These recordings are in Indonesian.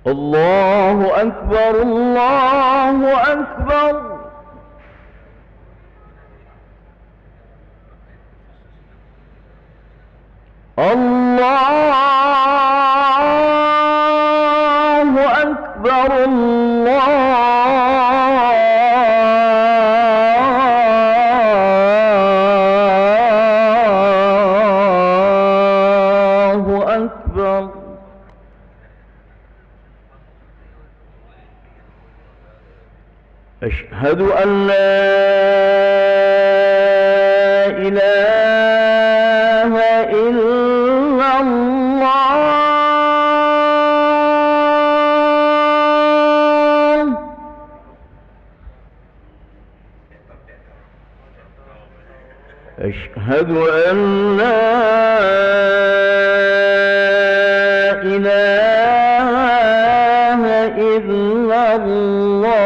الله أكبر الله أكبر. الله أكبر الله أكبر. أشهد أن لا إله إلا الله. أشهد أن لا إله إلا الله.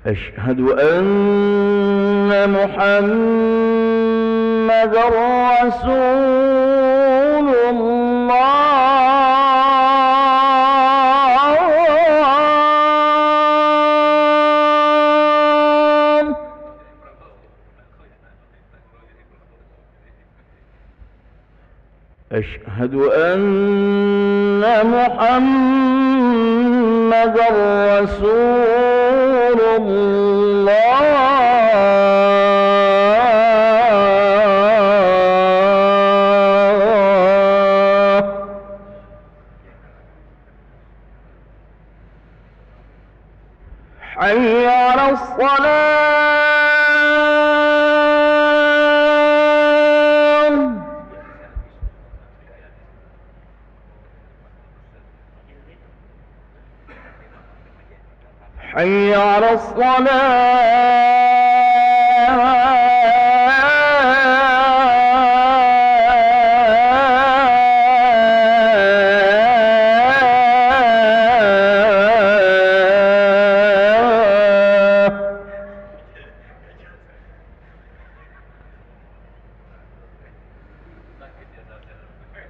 أشهد أن محمدًا رسول الله. أشهد أن محمدًا رسول الله. حي على الصلاة. حي على الصلاة.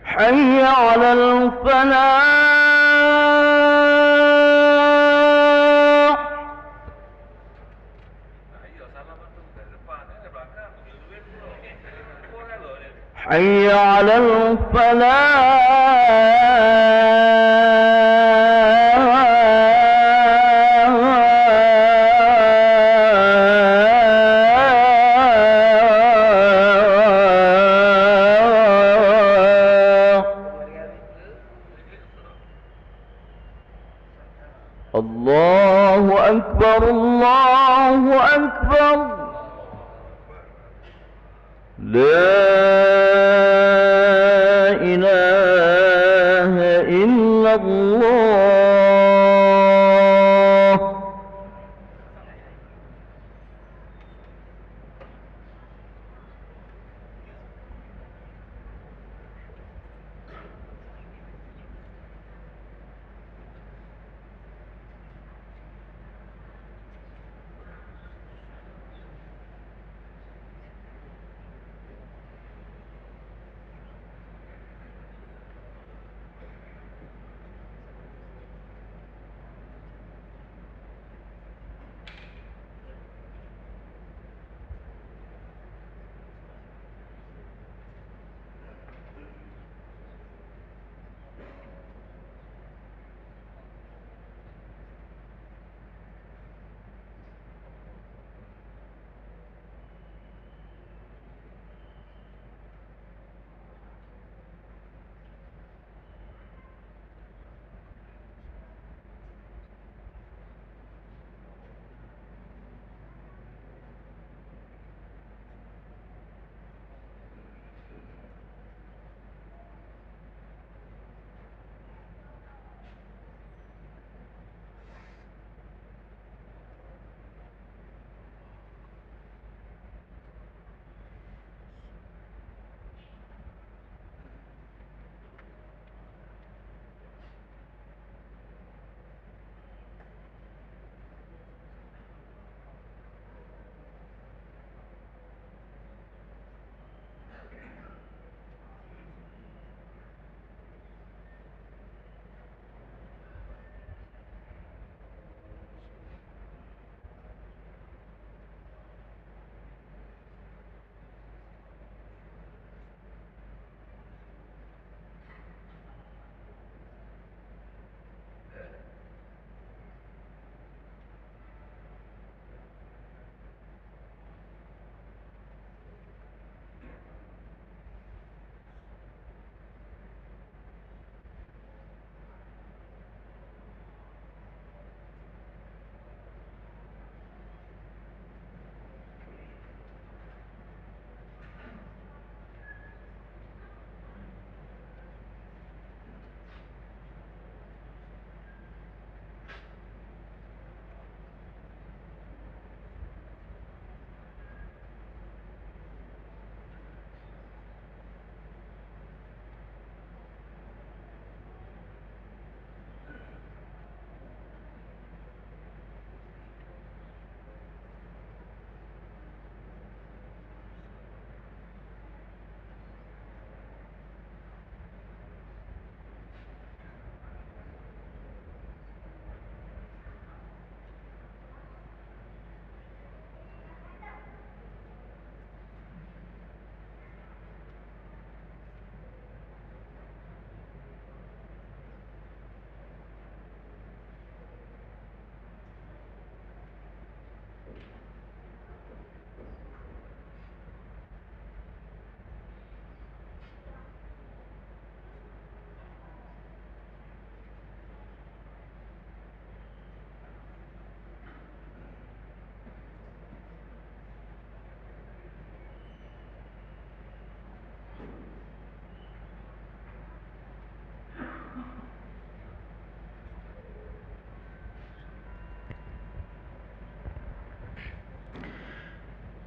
حي على الفلاح. حي على الفلاح. الله أكبر الله أكبر. لا إله إلا الله.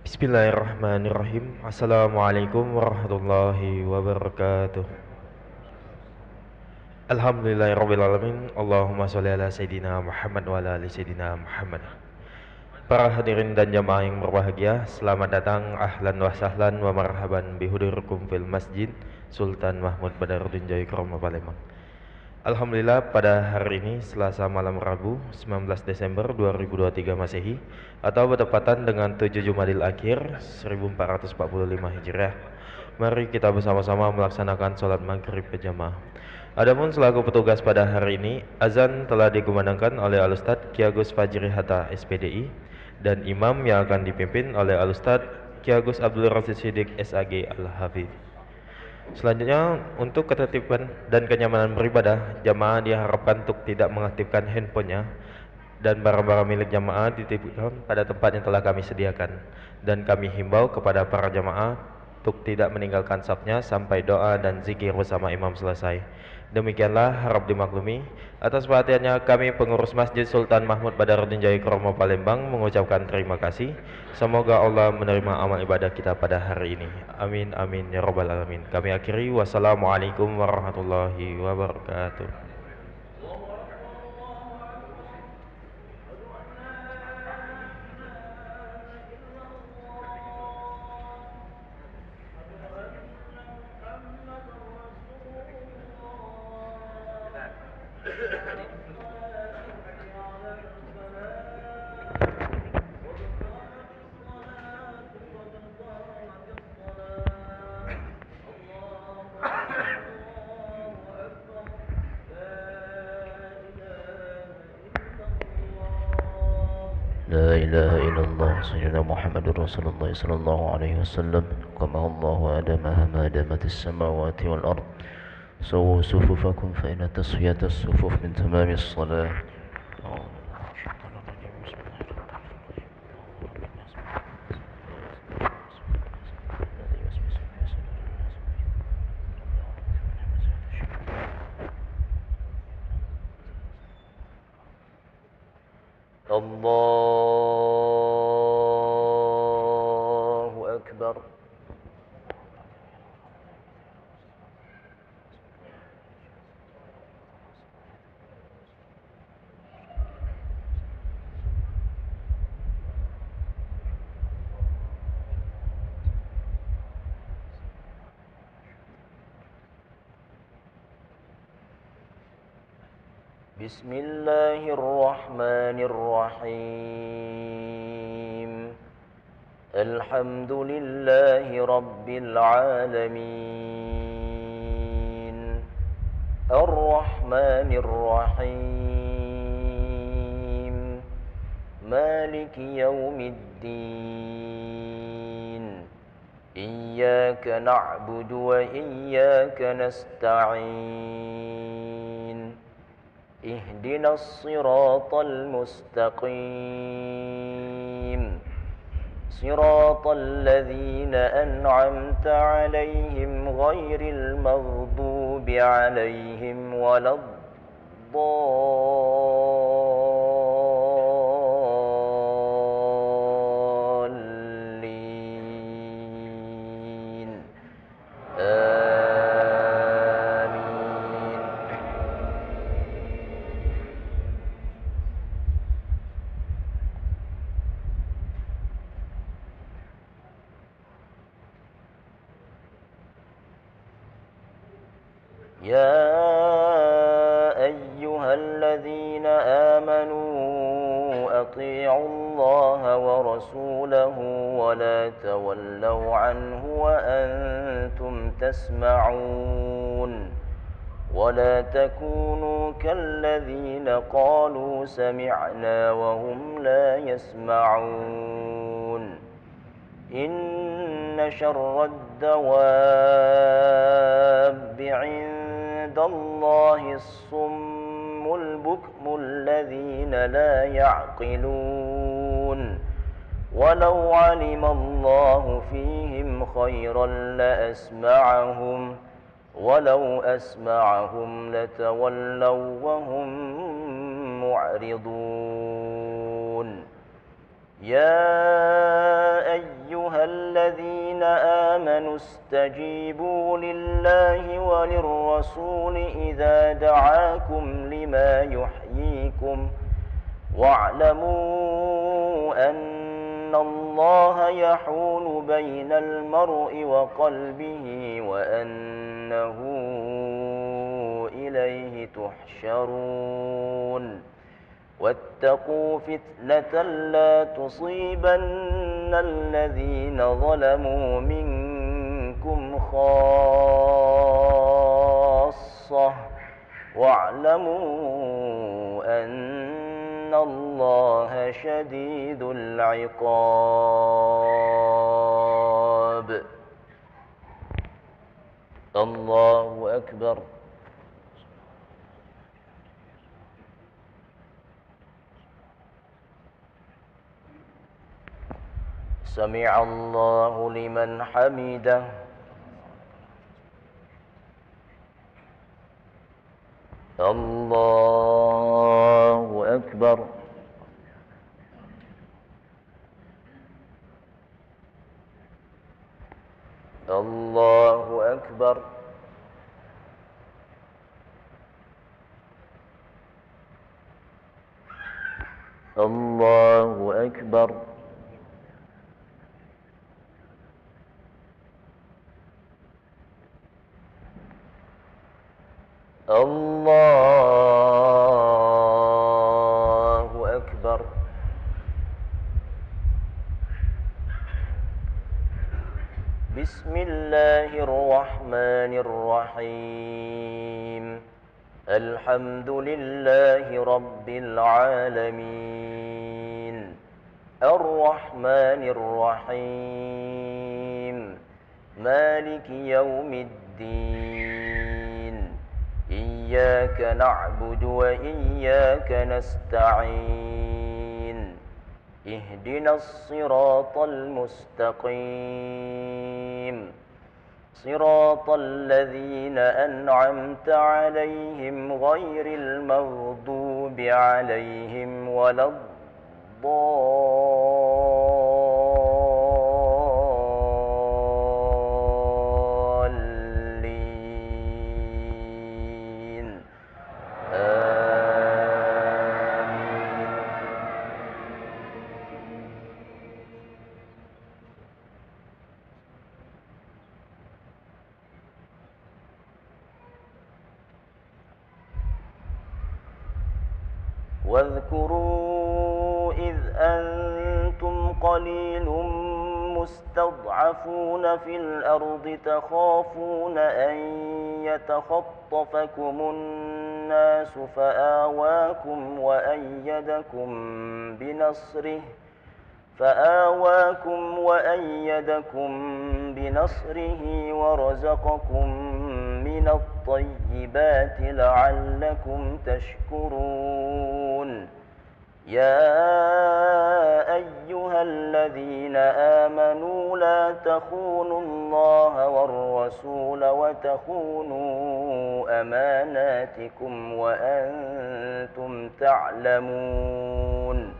Bismillahirrahmanirrahim. Assalamualaikum warahmatullahi wabarakatuh. Alhamdulillahirrabbilalamin. Allahumma sholli ala Sayyidina Muhammad wa ala ali Sayyidina Muhammad. Para hadirin dan jamaah yang berbahagia, selamat datang, ahlan wa sahlan wa marhaban bihudurikum fil masjid Sultan Mahmud Badarudin Jayakromo Palembang. Alhamdulillah, pada hari ini Selasa malam Rabu 19 Desember 2023 Masehi atau bertepatan dengan 7 Jumadil Akhir 1445 Hijriah, mari kita bersama-sama melaksanakan sholat maghrib berjamaah. Adapun selaku petugas pada hari ini, azan telah dikumandangkan oleh Al-Ustadz Ki Agus Fajri Hatta SPDI, dan imam yang akan dipimpin oleh Al-Ustadz Ki Agus Abdul Rasid Siddiq SAG Al-Hafidh. Selanjutnya, untuk ketertiban dan kenyamanan beribadah, jamaah diharapkan untuk tidak mengaktifkan handphonenya dan barang-barang milik jamaah dititipkan pada tempat yang telah kami sediakan. Dan kami himbau kepada para jamaah untuk tidak meninggalkan safnya sampai doa dan zikir bersama imam selesai. Demikianlah, harap dimaklumi. Atas perhatiannya, kami pengurus Masjid Sultan Mahmud Badarudin Jayakromo Palembang mengucapkan terima kasih. Semoga Allah menerima amal ibadah kita pada hari ini. Amin amin ya rabbal alamin. Kami akhiri, wassalamualaikum warahmatullahi wabarakatuh. لا إله إلا الله سيدنا محمد رسول الله صلى الله عليه وسلم. كما الله آدمها ما دامت السماوات والأرض. سووا صفوفكم فإن تسوية الصفوف من تمام الصلاة. الله أكبر. بسم الله الرحمن الرحيم. الحمد لله رب العالمين. الرحمن الرحيم. مالك يوم الدين. إياك نعبد وإياك نستعين. اهدنا الصراط المستقيم. صراط الذين أنعمت عليهم غير المغضوب عليهم ولا الضالين. يا أيها الذين آمنوا أطيعوا الله ورسوله ولا تولوا عنه وأنتم تسمعون. ولا تكونوا كالذين قالوا سمعنا وهم لا يسمعون. إن شر الدواب عند الله الصم البكم الذين لا يعقلون. ولو علم الله فيهم خيرا لأسمعهم ولو أسمعهم لتولوا وهم معرضون. يا أيها الذين آمنوا استجيبوا لله وللرسول إذا دعاكم لما يحييكم واعلموا أن الله يحول بين المرء وقلبه وأنه إليه تحشرون واتقوا فتنة لا تصيبن الذين ظلموا منكم خاصة واعلموا أن الله شديد العقاب. الله أكبر. سمع الله لمن حمده. الله أكبر. الله أكبر. الله أكبر. الله أكبر. بسم الله الرحمن الرحيم. الحمد لله رب العالمين الرحمن الرحيم مالك يوم الدين إياك نعبد وإياك نستعين اهدنا الصراط المستقيم صراط الذين أنعمت عليهم غير المغضوب عليهم ولا الضالين آمين. واذكروا إذ أنتم قليل مستضعفون في الأرض تخافون أن يتخطفكم الناس فآواكم وأيدكم بنصره ورزقكم من الطيبات لعلكم تشكرون. يا أيها الذين آمنوا لا تخونوا الله والرسول وتخونوا أماناتكم وأنتم تعلمون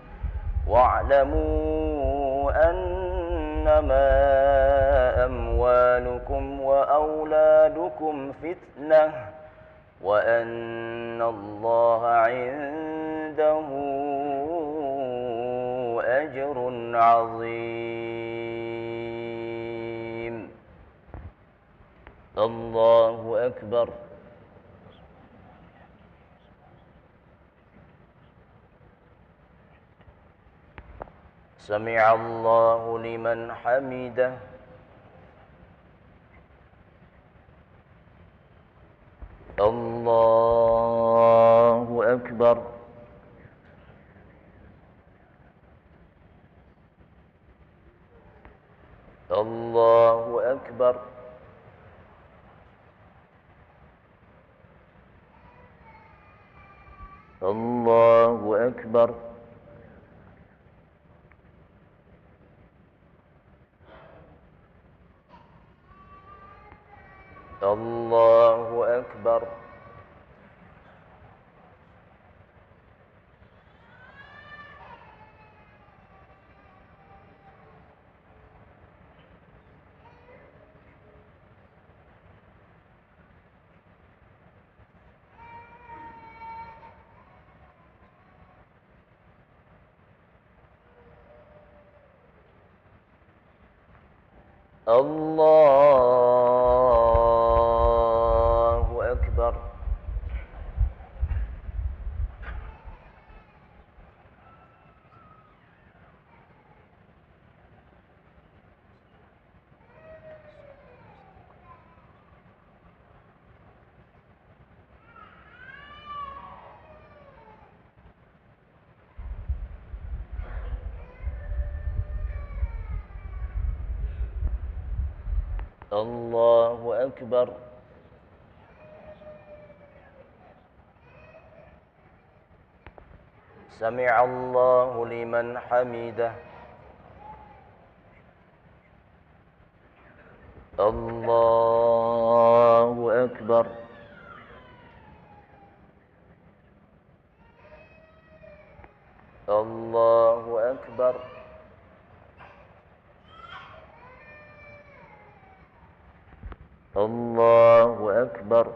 واعلموا أنما أموالكم وأولادكم فتنة وأن الله عنده أجر عظيم. الله أكبر. سمع الله لمن حمده. الله أكبر. الله أكبر. الله أكبر. الله أكبر. الله أكبر. الله أكبر. سمع الله لمن حمده. الله أكبر. الله أكبر. الله أكبر.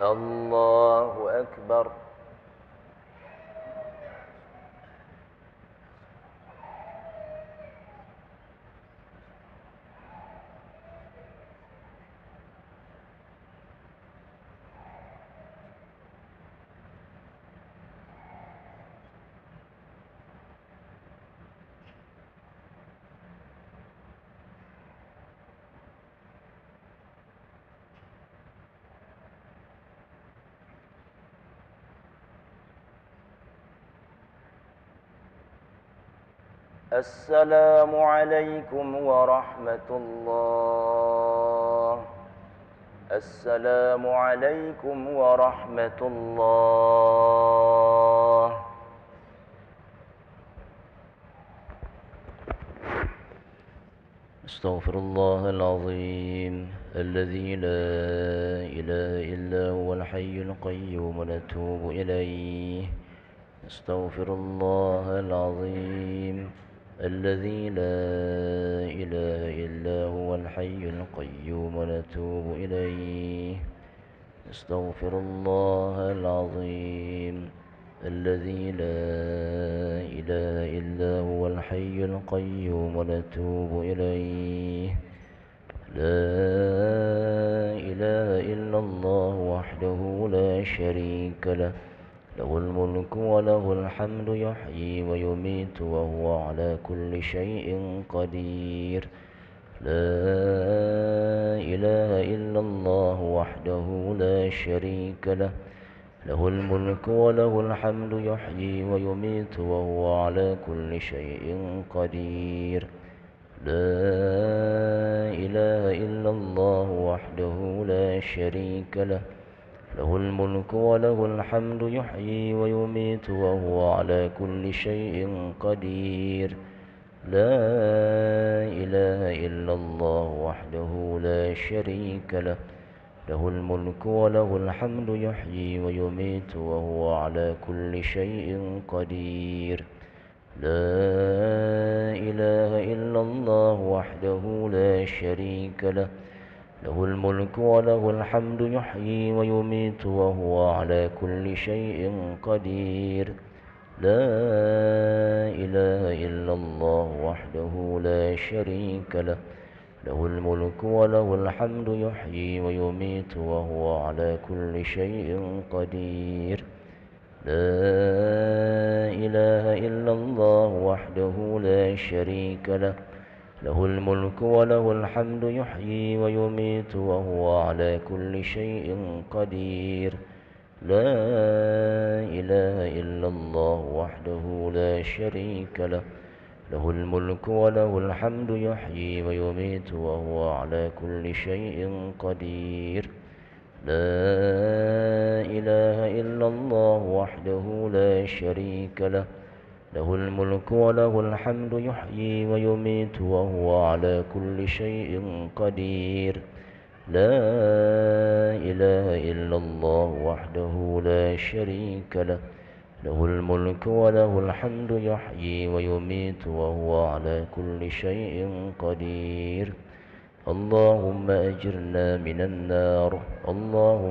الله أكبر. السلام عليكم ورحمة الله. السلام عليكم ورحمة الله. أستغفر الله العظيم الذي لا إله إلا هو الحي القيوم ونتوب إليه. أستغفر الله العظيم الذي لا إله إلا هو الحي القيوم ونتوب إليه. أستغفر الله العظيم الذي لا إله إلا هو الحي القيوم ونتوب إليه. لا إله إلا الله وحده لا شريك له، له الملك وله الحمد يحيي ويميت وهو على كل شيء قدير. لا إله إلا الله وحده لا شريك له، له الملك وله الحمد يحيي ويميت وهو على كل شيء قدير. لا إله إلا الله وحده لا شريك له، له الملك وله الحمد يحيي ويميت وهو على كل شيء قدير. لا إله إلا الله وحده لا شريك له، له الملك وله الحمد يحيي ويميت وهو على كل شيء قدير. لا إله إلا الله وحده لا شريك له، له الملك وله الحمد يحيي ويميت وهو على كل شيء قدير. لا إله إلا الله وحده لا شريك له، له الملك وله الحمد يحيي ويميت وهو على كل شيء قدير. لا إله إلا الله وحده لا شريك له، له الملك وله الحمد يحيي ويميت وهو على كل شيء قدير. لا إله إلا الله وحده لا شريك له، له الملك وله الحمد يحيي ويميت وهو على كل شيء قدير. لا إله إلا الله وحده لا شريك له، له الملك وله الحمد يحيي ويميت وهو على كل شيء قدير. لا إله إلا الله وحده لا شريك له، له الملك وله الحمد يحيي ويميت وهو على كل شيء قدير. اللهم أجرنا من النار، اللهم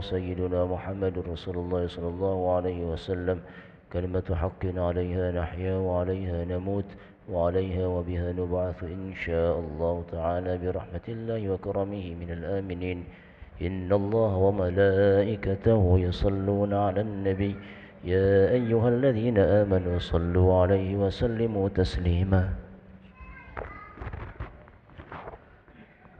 سيدنا محمد رسول الله صلى الله عليه وسلم كلمة حق عليها نحيا وعليها نموت وعليها وبها نبعث إن شاء الله تعالى برحمة الله وكرمه من الآمنين. إن الله وملائكته يصلون على النبي يا أيها الذين آمنوا صلوا عليه وسلموا تسليما.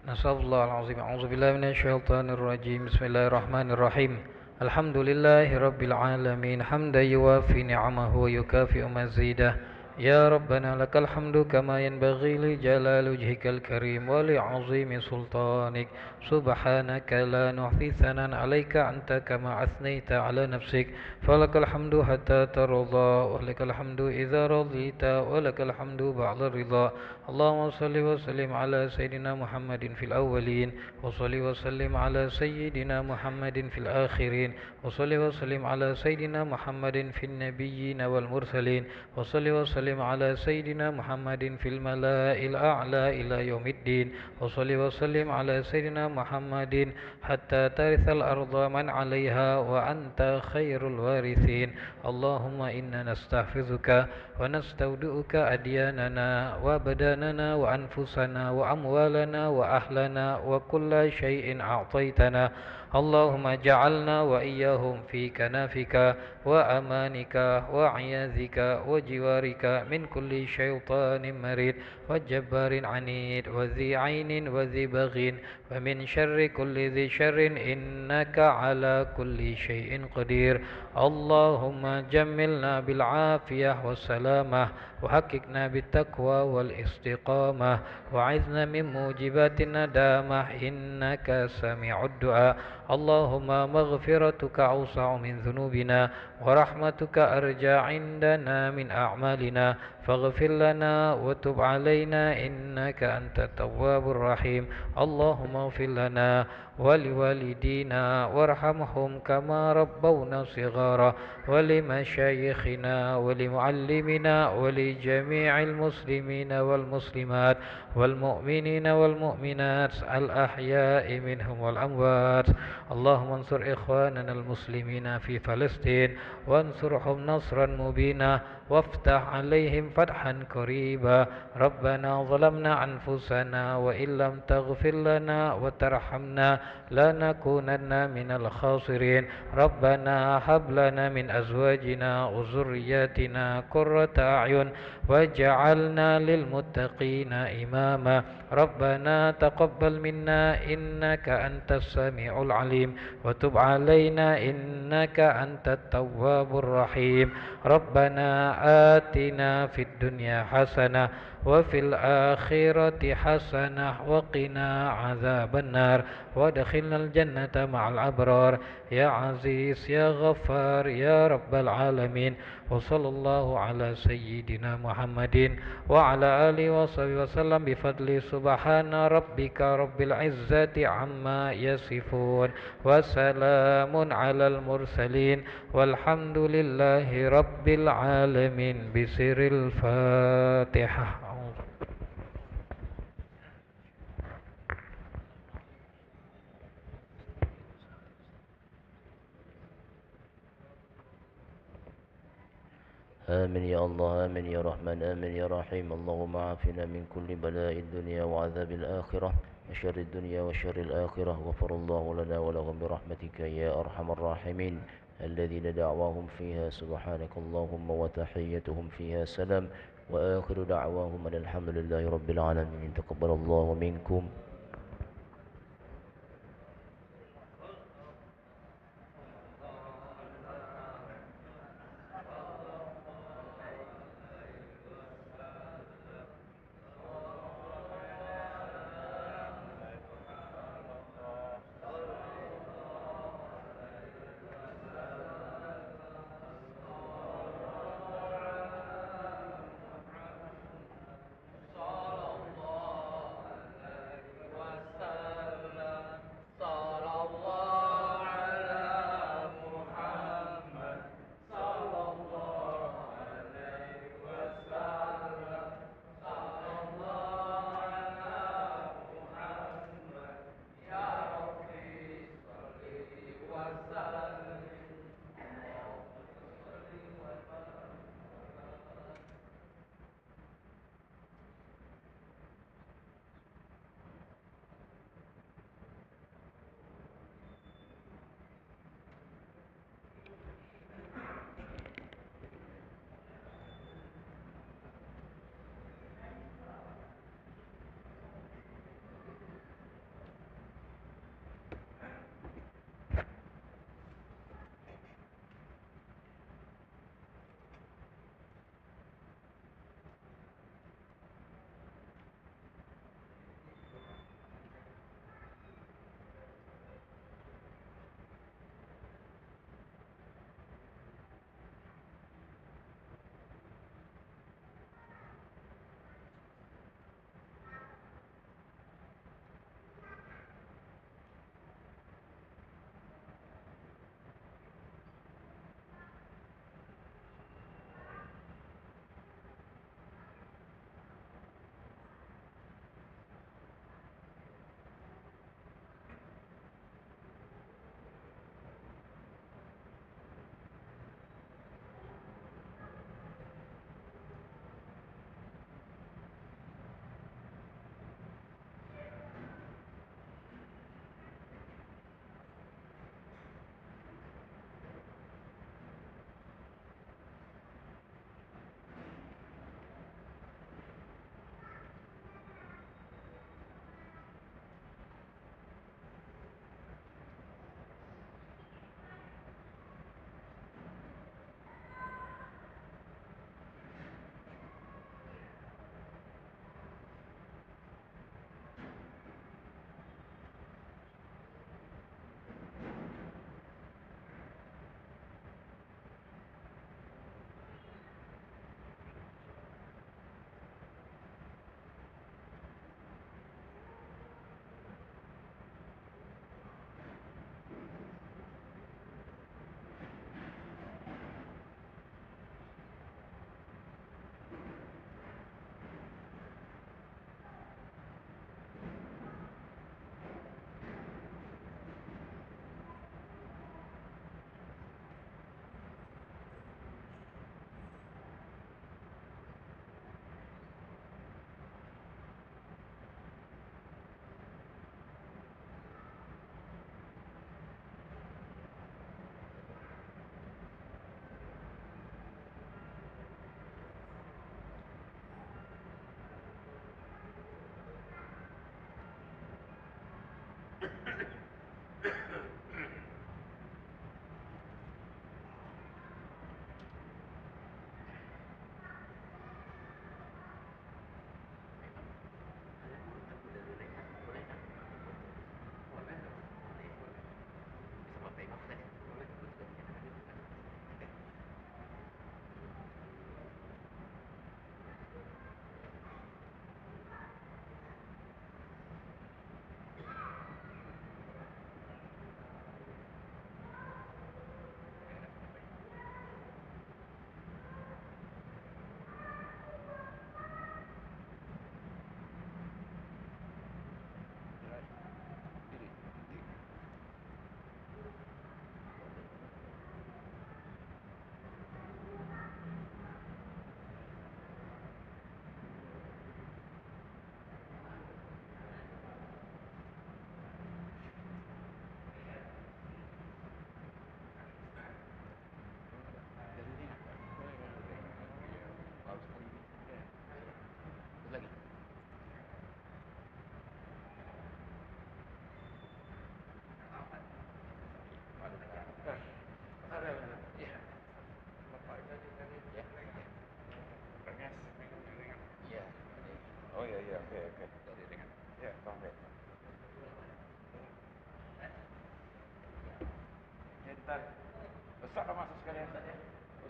Nasallallahu a'udzu billahi minasyaitonir rajim. Bismillahirrahmanirrahim. Alhamdulillahi rabbil alamin hamdan yuwafi ni'amahu wa yukafi'u mazidah. Ya Rabbana lakal hamdu kama yanbaghi li jalali wajhikal karim wa li 'azimi sultanik. Subhanaka la nuhsi thanan 'alaika anta kama athnayta 'ala nafsik. Falakal hamdu hatta tarda wa lakal hamdu idza radita wa lakal hamdu ba'da ridha. Allahumma salli wa sallim ala sayyidina Muhammadin fil awwalin wa salli wa sallim ala sayyidina Muhammadin fil akhirin wa salli wa sallim ala sayyidina Muhammadin fil nabiyyin wal mursalin wa salli wa sallim ala sayyidina Muhammadin fil mala'il a'la ila yaumiddin wa salli wa sallim ala sayyidina Muhammadin hatta tarithal arda man 'alayha wa anta khairul warithin. Allahumma inna nastahfizuka wa nastaudu'uka adyanana wa badanana wa anfusana wa amwalana wa ahlana wa kulla shay'in a'taytana. Allahumma ja'alna wa iyyahum fi kanafika wa amanika wa 'iyazika wa jiwarika min kulli syaitanin marid wa jabbarin 'anid wa dhi 'ainin wa dhi baghin wa min syarri kulli dhi syarrin innaka 'ala kulli syai'in qadir. Allahumma jammilna bil 'afiyah was salamah wa haqiqna bit taqwa wal istiqamah wa 'idna min mujibatin nadamah innaka sami'ud du'a. Allahumma maghfiratuka awsa'u min dhunubina wa rahmatuka arja 'indana min a'malina faghfir lana wa tub 'alaina innaka antat tawwabur rahim. Allahumma ighfir lana wa liwalidina warhamhum kama rabbawna shighara wa limashayikhina wa limuallimina wa li jami'il muslimina wal muslimat wal mu'minina wal mu'minat al ahya'i minhum wal amwat. Allahumma ansur ikhwanana al-muslimina fi Palestin wansurhum nasran mubina waftah alaihim fathan qariba. Rabbana zalamna anfusana wa illam taghfir lana wa tarhamna lanakunanna minal khasirin. Rabbana hab lana min azwajina wa zurriyyatina qurrata a'yun waj'alna lil muttaqina imama. Rabbana taqabbal minna innaka antas sami'ul alim wa tub 'alaina innaka antat tawwabur rahim. Rabbana atina fid dunya hasanah wa fil akhirati hasanah wa qina 'adzabannar wa adkhilnal jannata ma'al abrar ya aziz ya ghaffar ya rabbal alamin. Wa sallallahu ala sayyidina Muhammadin wa ala alihi wa sahbihi wasallam bi fadli subhana rabbika rabbil izzati amma yasifun wa salamun alal mursalin walhamdulillahi rabbil alamin. Bisiril Fatihah. آمين يا الله آمين يا رحمن آمين يا رحيم. اللهم عافنا من كل بلاء الدنيا وعذاب الآخرة وشر الدنيا وشر الآخرة. غفر الله لنا ولهم برحمتك يا أرحم الراحمين. الذين دعواهم فيها سبحانك اللهم وتحيتهم فيها سلام وآخر دعواهم أن الحمد لله رب العالمين. تقبل الله منكم.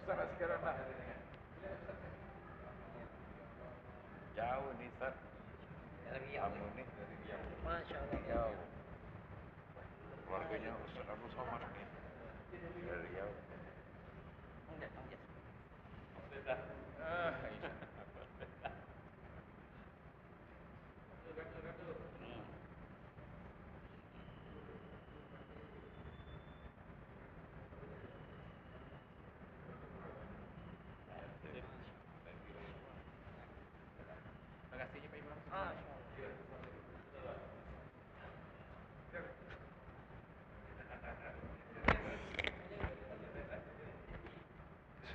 Jauh nih, Ustaz. Kamu nih Masya Allah. jauh. Keluarganya Ustaz Abu Somad nih. Dari jauh.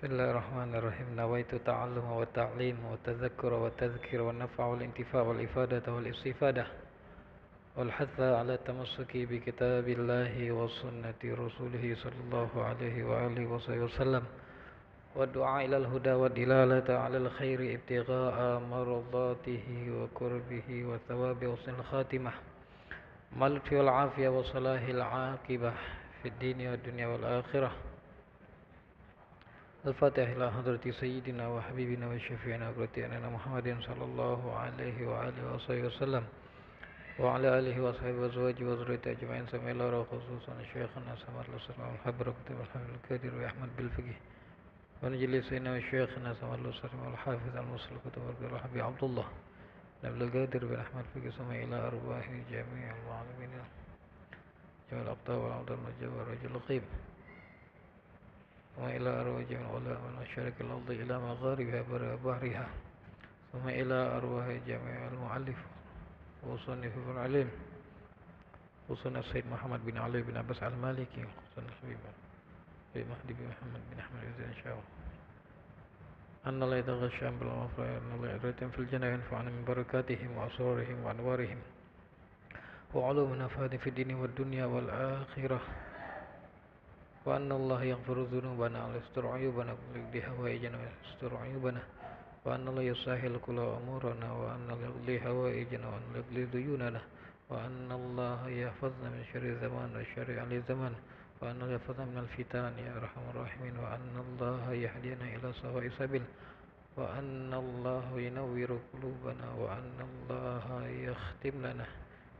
Bismillahirrahmanirrahim. Nawaitu ta'allum wa ta'lim wa tadhakkura wa tadhkir wa naf'a wal intifa' wal ifadata wal istifadah wal hatha ala tamassuki bi kitabillahi wa sunnati rasulih sallallahu alaihi wa alihi wa sallam wa du'a ila al-huda wa dilalata ala al-khairi ibtigha'a maradatihi wa qurbihi wa thawabi husnil khatimah mal lutfi wal afiyah wa salahil aqibah fid dini wa dunya wal akhirah. الفاتحة إلى حضرة سيدنا وحبيبنا وشفيعنا وقرة محمد صلى الله عليه وآله وصحبه وسلم وعلى آله وصحبه وزواجه وذريته أجمعين سمع الله خصوصا شيخنا سمر الله سلام الحبر كتب الحمد الكادر وأحمد بالفقه ونجلي سيدنا وشيخنا سمر الله سلام الحافظ المصلي كتب الحبيب عبد الله نبل القادر بالأحمد الفقه سمع إلى أرواح جميع المعلمين جميع الأبطال والعبد المجاب والرجل الغيب وإلى أرواح جميع العلماء والمشارق الأرض إلى مغاربها بحرها ثم إلى أرواح جميع المؤلف وصنف العلم وصنف السيد محمد بن علي بن عباس المالكي وصنف الحبيب مهدي بن محمد بن أحمد إن شاء الله أن الله يتغشى بالغفران أن الله يرتم في الجنة ينفعنا من بركاتهم وأسرارهم وأنوارهم وعلوم نفاد في الدين والدنيا والآخرة وأن الله يغفر ذنوبنا ويستر عيوبنا ويقضي حوائجنا ويستر عيوبنا وأن الله يسهل كل أمورنا وأن الله يقضي حوائجنا وأن الله يقضي ديوننا وأن الله يحفظنا من شر الزمان وشر أهل الزمان وأن الله يحفظنا من الفتن يا أرحم الراحمين وأن الله يهدينا إلى سواء السبيل وأن الله ينور قلوبنا وأن الله يختم لنا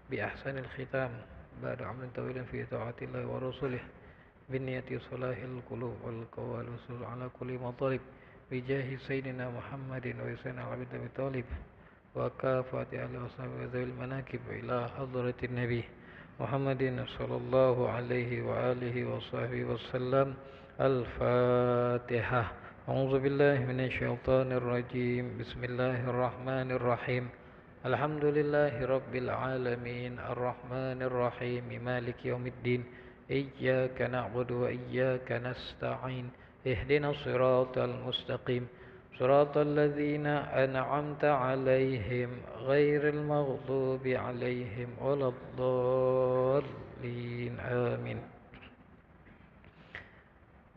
بأحسن الختام بعد عمل طويل في طاعة الله ورسوله بنية صلاح القلوب والقوال والسرور على كل مطالب بجاه سيدنا محمد وسيدنا علي بن أبي طالب وكافة أهل وصحبه ذوي المناكب إلى حضرة النبي محمد صلى الله عليه وآله وصحبه وسلم. الفاتحة. أعوذ بالله من الشيطان الرجيم. بسم الله الرحمن الرحيم. الحمد لله رب العالمين الرحمن الرحيم مالك يوم الدين إياك نعبد وإياك نستعين اهدنا الصراط المستقيم صراط الذين أنعمت عليهم غير المغضوب عليهم ولا الضالين آمين.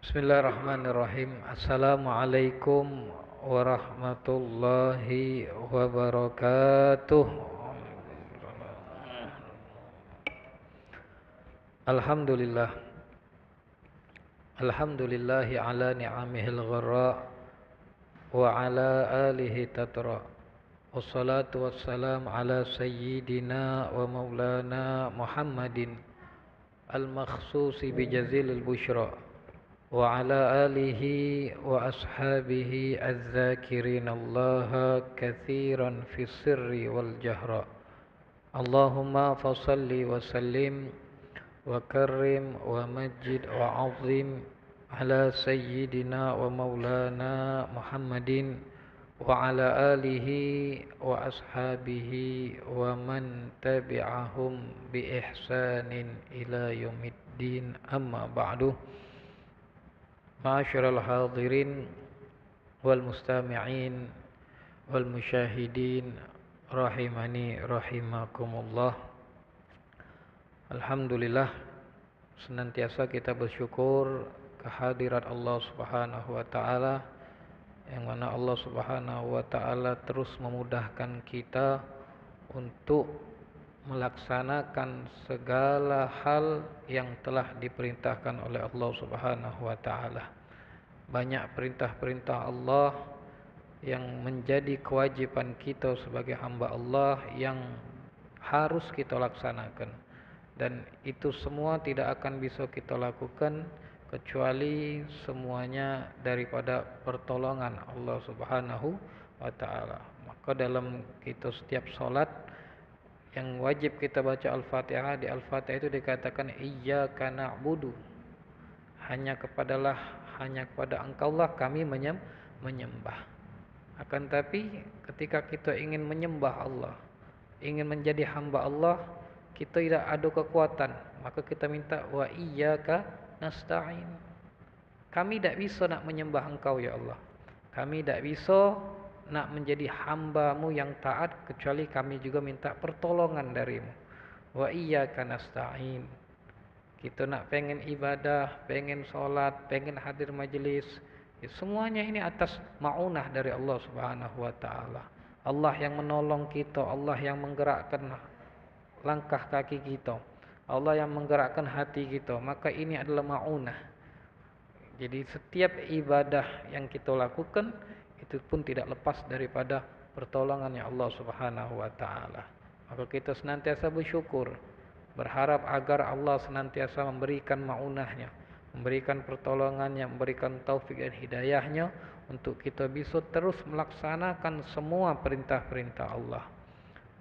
بسم الله الرحمن الرحيم. السلام عليكم ورحمة الله وبركاته. Alhamdulillah. Alhamdulillahi ala ni'amihil gharra wa ala alihi tatra. Wassalatu wassalam ala sayyidina wa maulana Muhammadin al-makhsusi bi jazilil bushra wa ala alihi wa ashabihi az-zakirin Allah kathiran fi sirri wal jahra. Allahumma fasalli wa sallim وكرم ومجد وعظم على سيدنا ومولانا محمد وعلى آله وأصحابه ومن تبعهم بإحسان إلى يوم الدين. أما بعد. معاشر الحاضرين والمستمعين والمشاهدين rahimani rahimakumullah. Alhamdulillah, senantiasa kita bersyukur kehadirat Allah Subhanahu wa taala, yang mana Allah Subhanahu wa taala terus memudahkan kita untuk melaksanakan segala hal yang telah diperintahkan oleh Allah Subhanahu wa taala, banyak perintah-perintah Allah yang menjadi kewajiban kita sebagai hamba Allah yang harus kita laksanakan, dan itu semua tidak akan bisa kita lakukan kecuali semuanya daripada pertolongan Allah Subhanahu wa taala. Maka dalam kita setiap salat yang wajib kita baca Al-Fatihah, di Al-Fatihah itu dikatakan iyyaka na'budu, hanya kepada Engkaulah kami menyembah. Akan tapi ketika kita ingin menyembah Allah, ingin menjadi hamba Allah, kita tidak ada kekuatan, maka kita minta wa iyyaka nasta'in. Kami tidak bisa nak menyembah Engkau ya Allah, kami tidak bisa nak menjadi hamba-Mu yang taat kecuali kami juga minta pertolongan darimu. Wa iyyaka nasta'in. Kita nak pengen ibadah, pengen solat, pengen hadir majlis, semuanya ini atas ma'unah dari Allah Subhanahu wa taala. Allah yang menolong kita, Allah yang menggerakkan langkah kaki kita, Allah yang menggerakkan hati kita. Maka ini adalah ma'unah. Jadi setiap ibadah yang kita lakukan itu pun tidak lepas daripada pertolongannya Allah Subhanahu wa taala. Maka kita senantiasa bersyukur, berharap agar Allah senantiasa memberikan ma'unahnya, memberikan pertolongannya, memberikan taufik dan hidayahnya untuk kita bisa terus melaksanakan semua perintah-perintah Allah.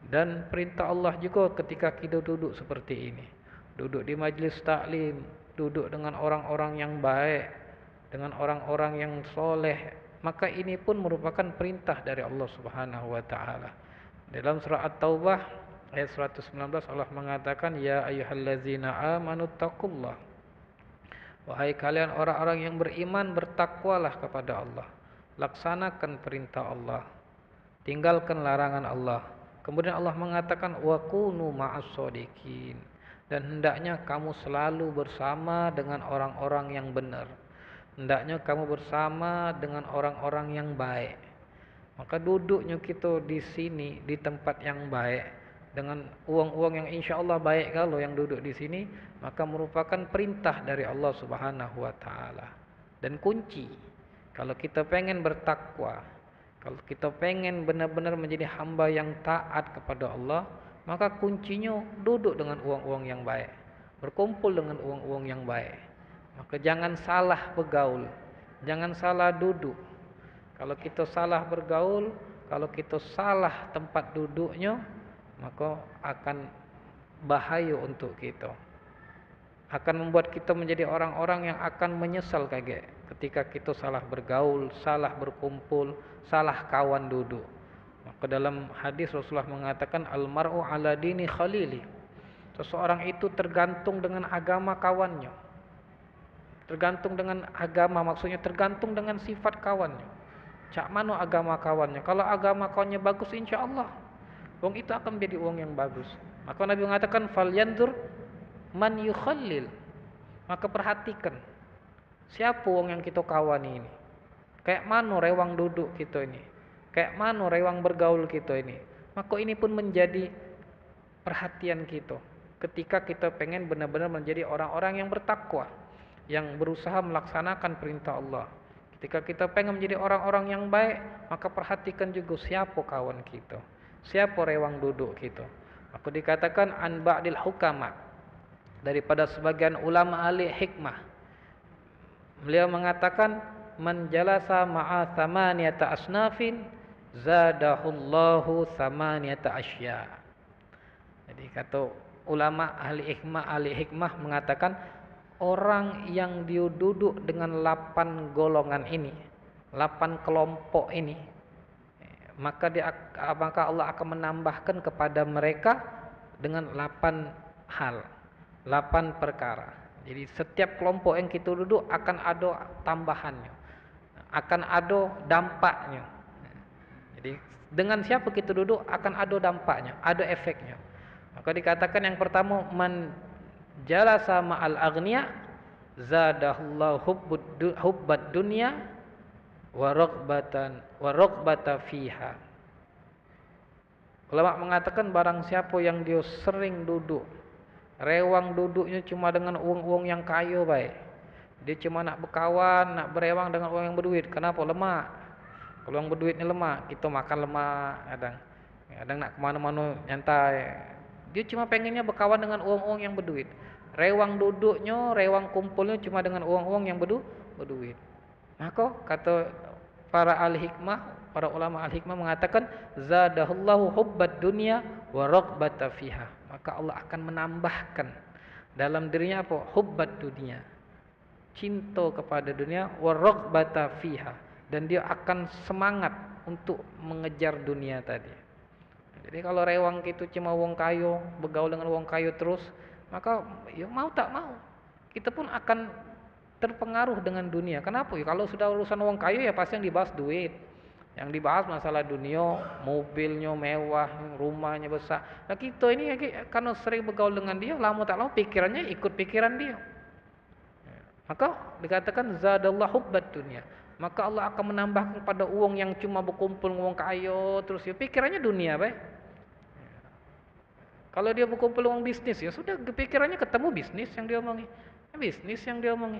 Dan perintah Allah juga ketika kita duduk seperti ini, duduk di majlis taklim, duduk dengan orang-orang yang baik, dengan orang-orang yang soleh, maka ini pun merupakan perintah dari Allah Subhanahu wa taala. Dalam surah At-Taubah ayat 119 Allah mengatakan ya ayyuhallazina amanu taqullah. Wahai kalian orang-orang yang beriman, bertakwalah kepada Allah. Laksanakan perintah Allah, tinggalkan larangan Allah. Kemudian Allah mengatakan wa kunu ma'as shodiqin, dan hendaknya kamu selalu bersama dengan orang-orang yang benar. Hendaknya kamu bersama dengan orang-orang yang baik. Maka duduknya kita di sini di tempat yang baik dengan uang-uang yang insya Allah baik kalau yang duduk di sini, maka merupakan perintah dari Allah Subhanahu wa taala. Dan kunci kalau kita pengen bertakwa, kalau kita pengen benar-benar menjadi hamba yang taat kepada Allah, maka kuncinya duduk dengan uang-uang yang baik, berkumpul dengan uang-uang yang baik. Maka jangan salah bergaul, jangan salah duduk. Kalau kita salah bergaul, kalau kita salah tempat duduknya, maka akan bahaya untuk kita. Akan membuat kita menjadi orang-orang yang akan menyesal ketika kita salah bergaul, salah berkumpul, salah kawan duduk. Maka dalam hadis Rasulullah mengatakan al-mar'u ala dini khalili. Seseorang itu tergantung dengan agama kawannya. Tergantung dengan agama, maksudnya tergantung dengan sifat kawannya. Cak mana agama kawannya? Kalau agama kawannya bagus, insya Allah wong itu akan menjadi wong yang bagus. Maka Nabi mengatakan falyanzur man yukhallil. Maka perhatikan siapa wong yang kita kawani ini. Kayak mana rewang duduk kita ini, kayak mana rewang bergaul kita ini. Maka ini pun menjadi perhatian kita ketika kita pengen benar-benar menjadi orang-orang yang bertakwa, yang berusaha melaksanakan perintah Allah. Ketika kita pengen menjadi orang-orang yang baik, maka perhatikan juga siapa kawan kita, siapa rewang duduk kita. Maka dikatakan an ba'dil hukama, daripada sebagian ulama ahli hikmah. Beliau mengatakan man jalasa ma'a thamaniyata asnafin zadahullahu thamaniyata asya. Jadi kata ulama ahli hikmah mengatakan orang yang dia duduk dengan 8 golongan ini, 8 kelompok ini, maka Allah akan menambahkan kepada mereka dengan 8 hal, 8 perkara. Jadi setiap kelompok yang kita duduk akan ada tambahannya, akan ada dampaknya. Jadi dengan siapa kita duduk akan ada dampaknya, ada efeknya. Maka dikatakan yang pertama man jalasa ma'al aghniya zadahullahu hubbad dunya wa raghbata fiha. Ulama mengatakan barang siapa yang dia sering duduk, rewang duduknya cuma dengan uang-uang yang kaya baik, Dia cuma nak berkawan, nak berewang dengan orang yang berduit. Kenapa? Lemak. Kalau orang berduit ni lemak, kita makan lemak kadang. Kadang nak kemana-mana nyantai. Dia cuma pengennya berkawan dengan orang-orang yang berduit. Rewang duduknya, rewang kumpulnya cuma dengan orang-orang yang berduit. Maka kata para ahli hikmah, para ulama ahli hikmah mengatakan zadahullahu hubbad dunya wa raghbata fiha. Maka Allah akan menambahkan dalam dirinya apa? Hubbad dunya. Cinta kepada dunia wa raghbata fiha, dan dia akan semangat untuk mengejar dunia tadi. Jadi kalau rewang itu cuma wong kayo, bergaul dengan wong kayo terus, maka ya mau tak mau kita pun akan terpengaruh dengan dunia. Kenapa? Ya kalau sudah urusan wong kayo ya pasti yang dibahas duit. Yang dibahas masalah dunia, mobilnya mewah, rumahnya besar. Nah kita ini karena sering bergaul dengan dia, lama tak lama pikirannya ikut pikiran dia. Maka dikatakan zadallahu hubbad dunya. Maka Allah akan menambahkan pada uang yang cuma berkumpul dengan uang kaya terus ya pikirannya dunia baik. Kalau dia berkumpul uang bisnis ya sudah pikirannya ketemu bisnis yang dia omongi. Bisnis yang dia omongi.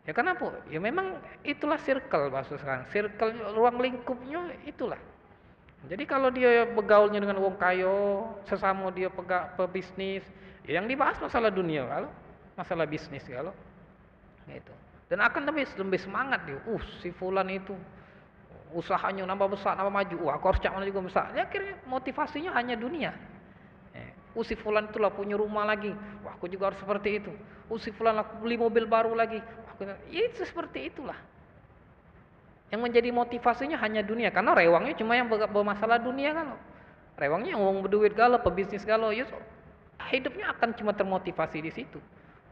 Ya kenapa? Ya memang itulah circle bahasa sekarang. Circle ruang lingkupnya itulah. Jadi kalau dia bergaulnya dengan uang kaya, sesama dia pebisnis, ya yang dibahas masalah dunia kalau masalah bisnis kalau itu. Dan akan lebih semangat dia. Si fulan itu usahanya nambah besar, nambah maju. Aku harus cak mana juga besar. Dia akhirnya motivasinya hanya dunia. Si fulan itulah punya rumah lagi. Wah, aku juga harus seperti itu. Si fulan aku beli mobil baru lagi. Itu seperti itulah. Yang menjadi motivasinya hanya dunia. Karena rewangnya cuma yang bermasalah dunia kan. Rewangnya yang orang berduit galau, pebisnis galau. Ya, hidupnya akan cuma termotivasi di situ.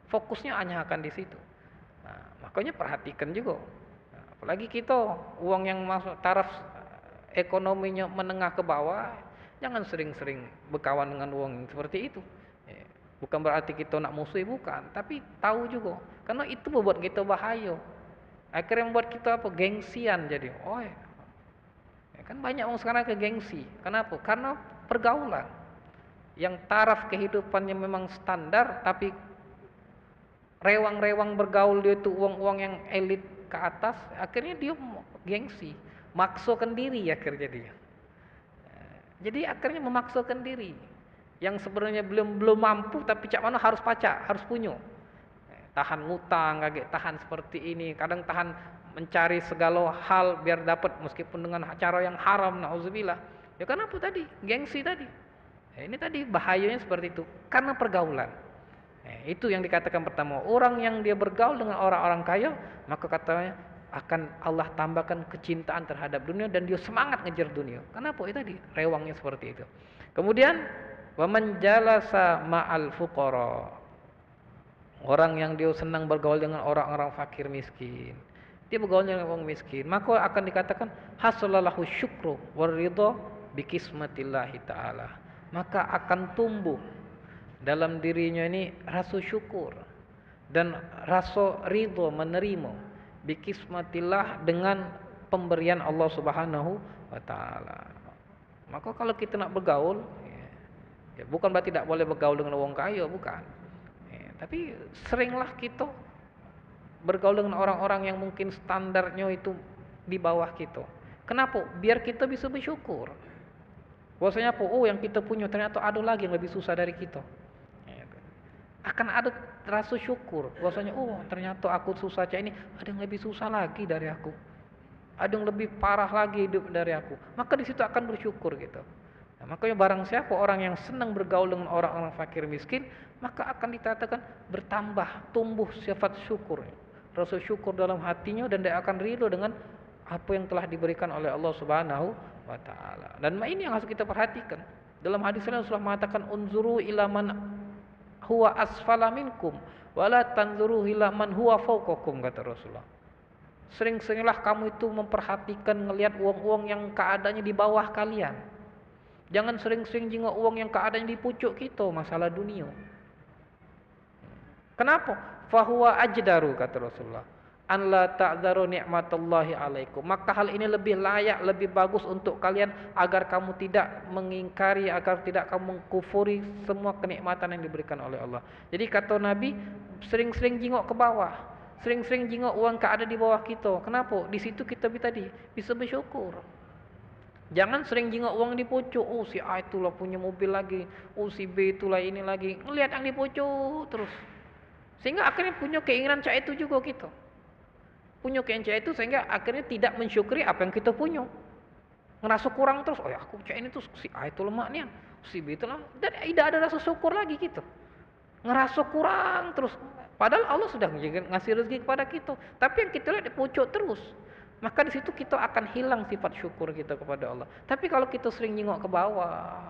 Fokusnya hanya akan di situ. Nah, makanya perhatikan juga. Nah, apalagi kita uang yang masuk taraf ekonominya menengah ke bawah, jangan sering-sering berkawan dengan uang seperti itu. Bukan berarti kita nak musuhi, bukan, tapi tahu juga. Karena itu membuat kita bahaya. Akhirnya membuat kita apa? Gengsian jadi. Kan banyak orang sekarang ke gengsi. Kenapa? Karena pergaulan. Yang taraf kehidupannya memang standar, tapi rewang-rewang bergaul dia itu uang-uang yang elit ke atas, akhirnya dia gengsi, maksakan diri akhirnya dia. Jadi akhirnya memaksakan diri. Yang sebenarnya belum mampu tapi cak mana harus pacak, harus punya. Tahan ngutang, tahan seperti ini, kadang tahan mencari segala hal biar dapat meskipun dengan cara yang haram, nauzubillah. Ya kenapa tadi? Gengsi tadi. Ini tadi bahayanya seperti itu karena pergaulan. Itu yang dikatakan pertama, orang yang dia bergaul dengan orang-orang kaya, maka katanya akan Allah tambahkan kecintaan terhadap dunia dan dia semangat ngejar dunia. Kenapa? Itu tadi rewangnya seperti itu. Kemudian wa man jalasa ma'al fuqara, orang yang dia senang bergaul dengan orang-orang fakir miskin, dia bergaul dengan orang miskin, maka akan dikatakan hasalalahu syukru waridha bikismatillahi ta'ala, maka akan tumbuh dalam dirinya ini rasa syukur dan rasa ridho menerima bikismatillah dengan pemberian Allah Subhanahu wa taala. Maka kalau kita nak bergaul ya bukan berarti tidak boleh bergaul dengan orang kaya, bukan. Tapi seringlah kita bergaul dengan orang-orang yang mungkin standarnya itu di bawah kita. Kenapa? Biar kita bisa bersyukur. Bahwasanya apa? Yang kita punya ternyata ada lagi yang lebih susah dari kita. Akan ada rasa syukur bahwasanya ternyata aku susah kayak ini, ada yang lebih susah lagi dari aku, ada yang lebih parah lagi hidup dari aku, maka di situ akan bersyukur gitu. Nah, makanya barang siapa orang yang senang bergaul dengan orang-orang fakir miskin, maka akan dikatakan bertambah tumbuh sifat syukur, rasa syukur dalam hatinya, dan dia akan ridho dengan apa yang telah diberikan oleh Allah Subhanahu wa taala. Dan ini yang harus kita perhatikan. Dalam hadis lain Rasulullah mengatakan unzuru ila man huwa asfala minkum wala tanzuru ila man huwa fawqakum, kata Rasulullah. Sering-seringlah kamu itu memperhatikan ngelihat uang-uang yang keadaannya di bawah kalian. Jangan sering-sering jengok uang yang keadaannya di pucuk kita, masalah dunia. Kenapa? Fahuwa ajdaru, kata Rasulullah, an la ta'dharu ni'matallahi alaikum. Maka hal ini lebih layak, lebih bagus untuk kalian agar kamu tidak mengingkari, agar tidak kamu mengkufuri semua kenikmatan yang diberikan oleh Allah. Jadi kata Nabi, sering-sering jengok ke bawah. Sering-sering jingok uang ada di bawah kita. Kenapa? Di situ kita tadi bisa bersyukur. Jangan sering jingok uang di pojok. Oh si A itulah punya mobil lagi. Oh si B itulah ini lagi. Ngelihat yang di pojok terus. Sehingga akhirnya punya keinginan cak itu juga kita. Punya keinginan cak itu sehingga akhirnya tidak mensyukuri apa yang kita punya. Ngerasa kurang terus. Oh ya aku cak ini tuh si A itu lemak nih. Si B itu lemak. Dan tidak ada rasa syukur lagi gitu. Ngerasa kurang terus. Padahal Allah sudah ngasih rezeki kepada kita. Tapi yang kita lihat di pojok terus. Maka di situ kita akan hilang sifat syukur kita kepada Allah. Tapi kalau kita sering jingok ke bawah,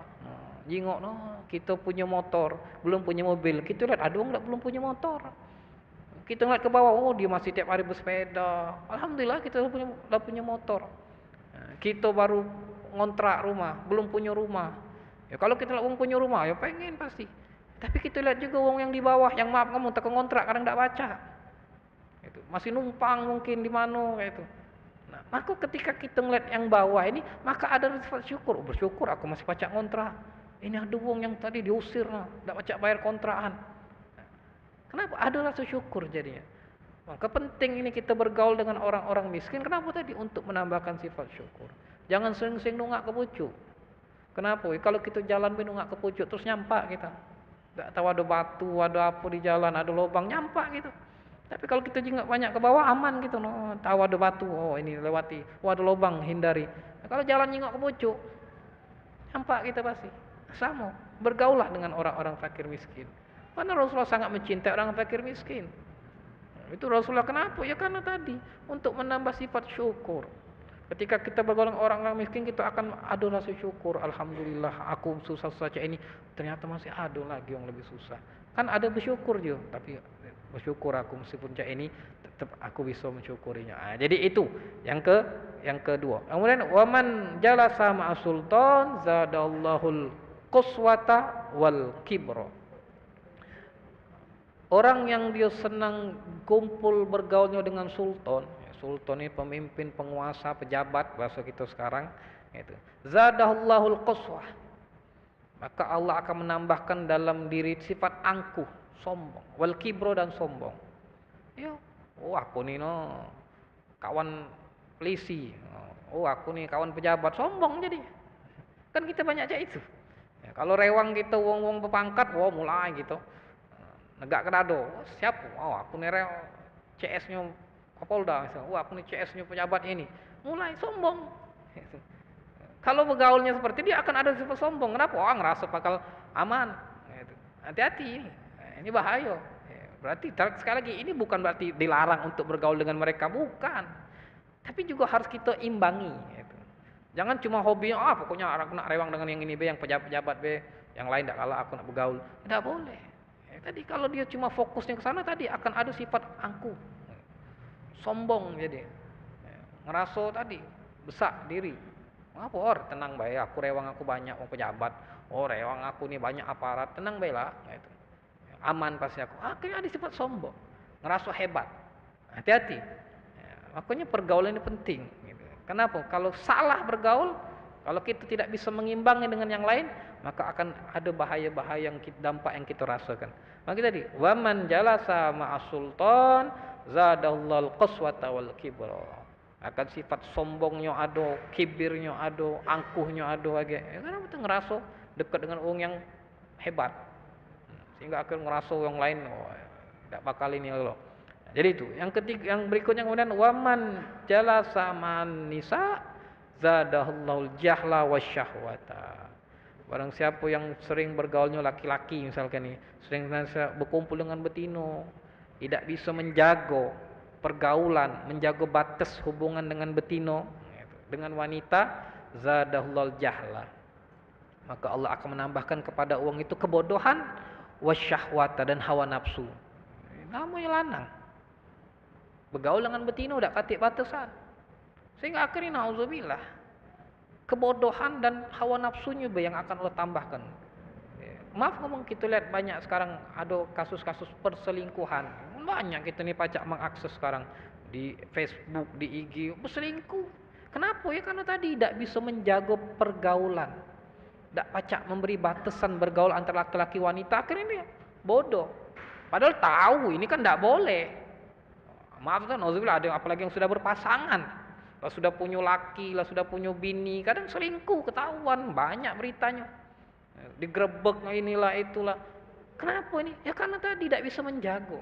jingok kita punya motor, belum punya mobil. Kita lihat ada orang belum punya motor. Kita lihat ke bawah, oh dia masih tiap hari bersepeda. Alhamdulillah kita dah punya motor. Kita baru ngontrak rumah, belum punya rumah. Ya kalau kita belum punya rumah, ya pengen pasti. Tapi kita lihat juga orang yang di bawah, yang maaf kamu tak ngontrak kadang tak baca. Itu masih numpang mungkin di mana kayak itu. Nah, maka ketika kita ngeliat yang bawah ini, maka ada sifat syukur. Bersyukur aku masih pacak kontrak. Ini ada wong yang tadi diusir, tak pacak bayar kontrakan. Kenapa? Ada rasa syukur jadinya. Maka penting ini kita bergaul dengan orang-orang miskin. Kenapa tadi? Untuk menambahkan sifat syukur. Jangan sering-sering nunggak ke pucuk. Kenapa? Kalau kita jalan nunggak ke pucuk terus nyampak kita. Tak tahu ada batu, ada apa di jalan, ada lubang, nyampak gitu. Tapi kalau kita jingak banyak ke bawah aman gitu, tahu ada batu, oh ini lewati, oh ada lubang hindari. Nah, kalau jalan jingak ke pucuk, nampak kita pasti. Sama, bergaulah dengan orang-orang fakir miskin. Karena Rasulullah sangat mencintai orang fakir miskin. Nah, itu Rasulullah kenapa? Ya karena tadi untuk menambah sifat syukur. Ketika kita bergaul dengan orang-orang miskin, kita akan ada rasa syukur. Alhamdulillah, aku susah saja ini, ternyata masih ada lagi yang lebih susah. Kan ada bersyukur juga, tapi bersyukur aku meskipun cak ini tetap aku bisa mensyukurinya. Jadi itu yang kedua. Kemudian waman jalasa ma'as sultan zadallahul quswata wal kibra. Orang yang dia senang kumpul bergaulnya dengan sultan. Sultan ini pemimpin, penguasa, pejabat bahasa kita sekarang itu. Zadallahul quswah. Maka Allah akan menambahkan dalam diri sifat angkuh, sombong, wal kibro dan sombong. Ya, oh aku nih kawan polisi. Oh aku nih kawan pejabat, sombong jadi. Kan kita banyak aja itu. Ya, kalau rewang kita wong-wong berpangkat, wah mulai gitu. Negak kedado, siapa? Oh aku nih CS-nya Kapolda misalnya. Wah aku nih CS-nya pejabat ini. Mulai sombong. Kalau bergaulnya seperti dia akan ada sifat sombong. Kenapa? Oh ngerasa bakal aman. Hati-hati ini bahaya. Berarti sekali lagi ini bukan berarti dilarang untuk bergaul dengan mereka, bukan. Tapi juga harus kita imbangi. Jangan cuma hobinya, pokoknya aku nak rewang dengan yang ini be, yang pejabat be, yang lain tak kalah aku nak bergaul. Tidak boleh. Tadi kalau dia cuma fokusnya ke sana tadi akan ada sifat angkuh, sombong jadi. Ngerasa tadi besar diri. Apa tenang bae, aku rewang aku banyak orang pejabat. Oh rewang aku nih banyak aparat, tenang bae lah gitu. Aman pasti aku. Akhirnya ada sifat sombong, ngerasa hebat. Hati-hati. Makanya pergaulan ini penting gitu. Kenapa? Kalau salah bergaul, kalau kita tidak bisa mengimbangi dengan yang lain, maka akan ada bahaya-bahaya yang dampak yang kita rasakan. Maka tadi, waman jalasa ma'as sultan zadallahul qaswata wal kibra. Akan sifat sombongnya ada, kibirnya ada, angkuhnya ada lagi. Karena kita ngerasa dekat dengan orang yang hebat. Sehingga akan ngerasa orang lain tidak bakal ini loh. Jadi itu. Yang ketiga, yang berikutnya kemudian waman jalasa ma'an nisa zadahallahul jahla wasyahwata. Barang siapa yang sering bergaulnya laki-laki misalkan nih, sering berkumpul dengan betino, tidak bisa menjaga pergaulan, menjaga batas hubungan dengan betino, dengan wanita, zadahallahul jahla. Maka Allah akan menambahkan kepada uang itu kebodohan, wasyahwata dan hawa nafsu. Namanya lanang. Bergaul dengan betino tidak katik batasan. Sehingga akhirnya na'udzubillah, kebodohan dan hawa nafsunya yang akan Allah tambahkan. Maaf ngomong, kita lihat banyak sekarang ada kasus-kasus perselingkuhan. Banyak kita nih pacak mengakses sekarang di Facebook, di IG, berselingkuh. Kenapa? Ya karena tadi tidak bisa menjaga pergaulan. Tidak pacak memberi batasan bergaul antara laki-laki wanita. Akhirnya ini bodoh. Padahal tahu ini kan tidak boleh. Maaf kan, nauzubillah, ada apalagi yang sudah berpasangan, lah sudah punya laki, lah sudah punya bini, kadang selingkuh ketahuan, banyak beritanya. Digerebek inilah itulah. Kenapa ini? Ya karena tadi tidak bisa menjaga.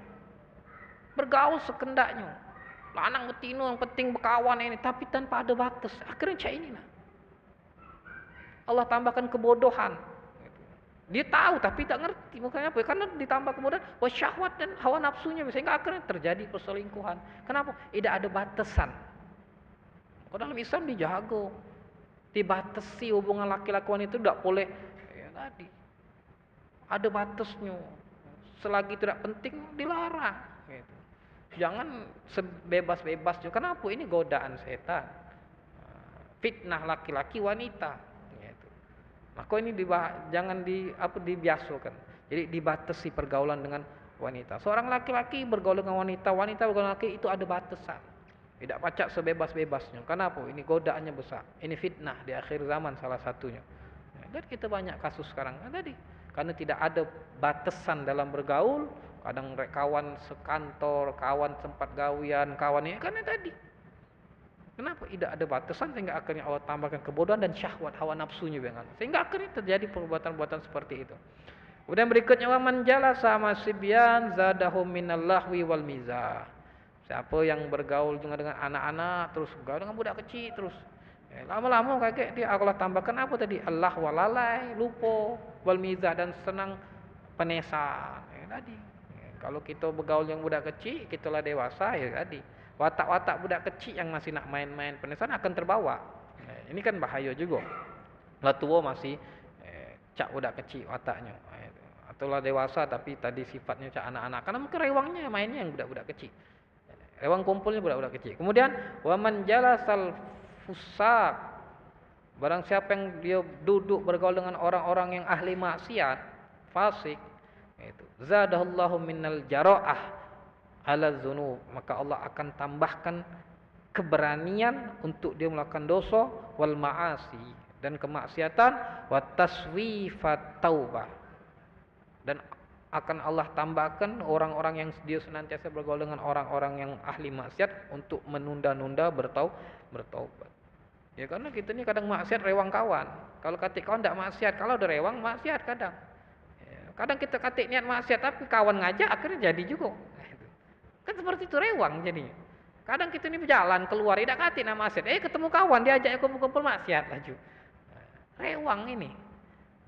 Bergaul sekendaknya. Lanang betino yang penting berkawan ini, tapi tanpa ada batas. Akhirnya cak inilah. Allah tambahkan kebodohan. Dia tahu tapi tak ngerti. Makanya apa? Karena ditambah kemudian syahwat dan hawa nafsunya, sehingga akhirnya terjadi perselingkuhan. Kenapa? Tidak ada batasan. Kalau dalam Islam dijaga, dibatasi hubungan laki-laki wanita, tidak boleh. Ya tadi ada batasnya. Selagi tidak penting dilarang. Gitu. Jangan sebebas-bebasnya. Kenapa? Ini godaan setan. Fitnah laki-laki wanita. Maka ini jangan dibiasakan. Jadi dibatasi pergaulan dengan wanita. Seorang laki-laki bergaul dengan wanita, wanita bergaul dengan laki, itu ada batasan. Tidak pacak sebebas-bebasnya. Kenapa? Ini godaannya besar. Ini fitnah di akhir zaman salah satunya. Dan kita banyak kasus sekarang tadi. Karena tidak ada batasan dalam bergaul. Kadang kawan sekantor, kawan tempat gawian, kawan ini karena tadi. Kenapa? Tidak ada batasan sehingga akhirnya Allah tambahkan kebodohan dan syahwat hawa nafsunya dengan. Sehingga akhirnya terjadi perbuatan-perbuatan seperti itu. Kemudian berikutnya waman jalasa masibyan zadahum minal lahwi wal mizah. Siapa yang bergaul juga dengan anak-anak terus bergaul dengan budak kecil terus lama-lama kaget dia Allah tambahkan apa tadi? Allah walalai, lupa, wal mizah dan senang penesan. Tadi. Kalau kita bergaul yang budak kecil, kitalah dewasa ya tadi. Watak-watak budak kecil yang masih nak main-main penesan akan terbawa. Ini kan bahaya juga. Lah tua masih cak budak kecil wataknya. Ataulah dewasa tapi tadi sifatnya cak anak-anak. Karena mungkin rewangnya mainnya yang budak-budak kecil. Rewang kumpulnya budak-budak kecil. Kemudian waman jalasal fusak. Barang siapa yang dia duduk bergaul dengan orang-orang yang ahli maksiat, fasik, itu zadahullahu minnal jara'ah ala dzunub, maka Allah akan tambahkan keberanian untuk dia melakukan dosa wal ma'asi dan kemaksiatan wa taswifat taubah, dan akan Allah tambahkan orang-orang yang dia senantiasa bergaul dengan orang-orang yang ahli maksiat untuk menunda-nunda bertaubat. Ya karena kita ni kadang maksiat rewang kawan. Kalau katik kawan tidak maksiat, kalau ada rewang maksiat kadang. Kadang kita katik niat maksiat tapi kawan ngajak akhirnya jadi juga. Kan seperti itu rewang jadinya. Kadang kita ni berjalan keluar tidak katik nak maksiat, ketemu kawan diajak kumpul-kumpul maksiat laju. Rewang ini.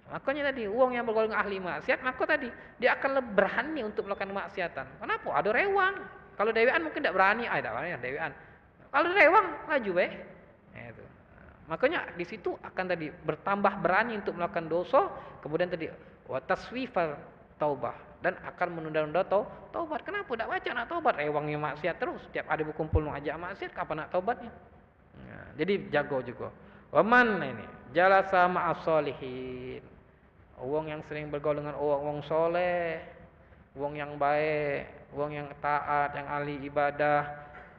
Makanya tadi uang yang bergaul dengan ahli maksiat, maka tadi dia akan lebih berani untuk melakukan maksiatan. Kenapa? Ada rewang. Kalau dewean mungkin tidak berani, tidak berani dewean. Kalau rewang laju itu. Makanya di situ akan tadi bertambah berani untuk melakukan dosa, kemudian tadi wa taswifal taubah dan akan menunda-nunda taubat. Kenapa tidak baca nak taubat? Rewangnya maksiat terus. Setiap ada berkumpul mengajak maksiat, kapan nak taubatnya? Nah, jadi jago juga. Waman ini jalasa ma'as solihin. Wong yang sering bergaul dengan wong soleh, wong yang baik, wong yang taat, yang ahli ibadah,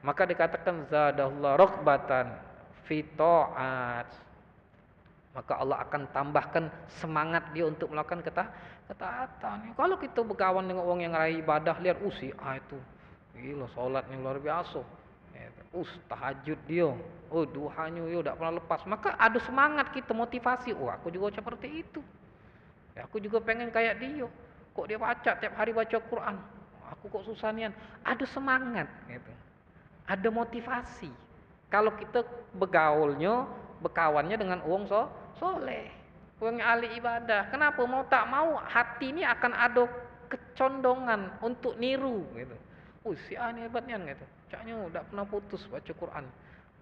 maka dikatakan zadahullah raqbatan fi ta'at. Maka Allah akan tambahkan semangat dia untuk melakukan ketaatan. Kalau kita berkawan dengan orang yang raya ibadah, lihat itu gila salatnya luar biasa. Tahajud dia, duhanya dia tak pernah lepas. Maka ada semangat kita, motivasi. Aku juga seperti itu. Aku juga pengen kayak dia. Kok dia baca tiap hari baca Quran? Aku kok susah nian. Ada semangat gitu. Ada motivasi. Kalau kita berkawannya dengan orang soleh, orang ahli ibadah. Kenapa? Mau tak mau hati ini akan ada kecondongan untuk niru gitu. Si A ni hebatnya gitu. Caknya tak pernah putus baca Quran.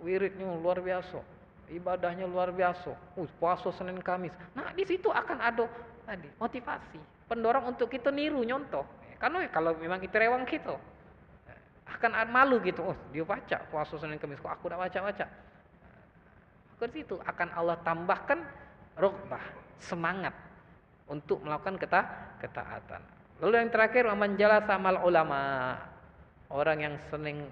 Wiridnya luar biasa. Ibadahnya luar biasa. Puasa Senin Kamis. Nah, di situ akan ada tadi motivasi, pendorong untuk kita niru, nyontoh. Karena kalau memang kita rewang kita akan malu gitu. Dia baca puasa Senin Kamis, kok aku tak baca-baca. Ke situ akan Allah tambahkan rughbah, semangat untuk melakukan ketaatan. Lalu yang terakhir, man jalasa mal ulama. Orang yang senang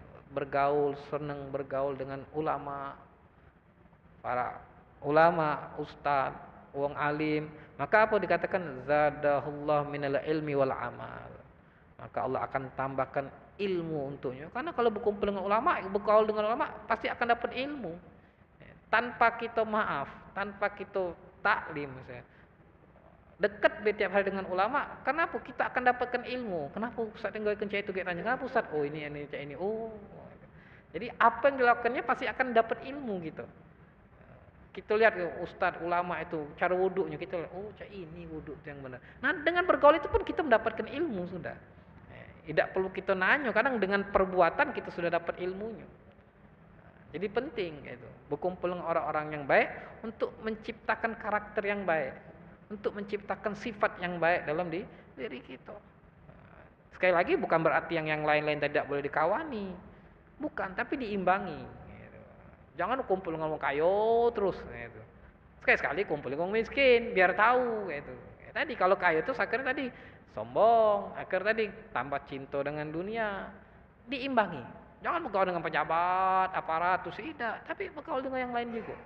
bergaul dengan ulama, para ulama, ustaz, wong alim, maka apa dikatakan zadahullah minal ilmi wal amal. maka Allah akan tambahkan ilmu untuknya. Karena kalau berkumpul dengan ulama, bergaul dengan ulama, pasti akan dapat ilmu. Tanpa kita maaf, tanpa kita taklim misalnya, dekat setiap hari dengan ulama, kenapa kita akan dapatkan ilmu? Kenapa Ustaz tinggal kencai itu kita tanya, kenapa Ustaz? Oh ini cak ini. Oh. Jadi apa yang dilakukannya pasti akan dapat ilmu gitu. Kita lihat ustaz ulama itu cara wuduknya, kita lihat oh cak ini wuduk yang benar. Nah dengan bergaul itu pun kita mendapatkan ilmu sudah. Tidak perlu kita nanya, kadang dengan perbuatan kita sudah dapat ilmunya. Jadi penting itu berkumpul dengan orang-orang yang baik untuk menciptakan karakter yang baik, untuk menciptakan sifat yang baik dalam diri kita. Sekali lagi bukan berarti yang lain-lain tidak boleh dikawani, bukan, tapi diimbangi. Gitu. Jangan kumpul dengan orang kayo terus. Gitu. Sekali-sekali kumpul dengan orang miskin, biar tahu. Gitu. Tadi kalau kayo itu akhirnya tadi sombong, akhirnya tadi tambah cinta dengan dunia, diimbangi. Jangan bergaul dengan pejabat, aparatus, tidak. Tapi bergaul dengan yang lain juga.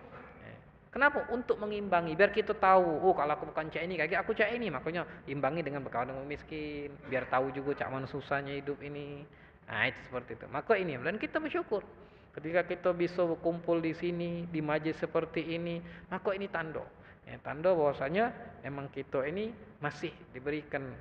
Kenapa? Untuk mengimbangi. Biar kita tahu, oh kalau aku bukan cak ini, kayak aku cak ini. Makanya imbangi dengan bergaul dengan miskin. Biar tahu juga cak mana susahnya hidup ini. Nah itu seperti itu. Maka ini, dan kita bersyukur. Ketika kita bisa berkumpul di sini, di majlis seperti ini, maka ini tanda. Tanda bahwasanya memang kita ini masih diberikan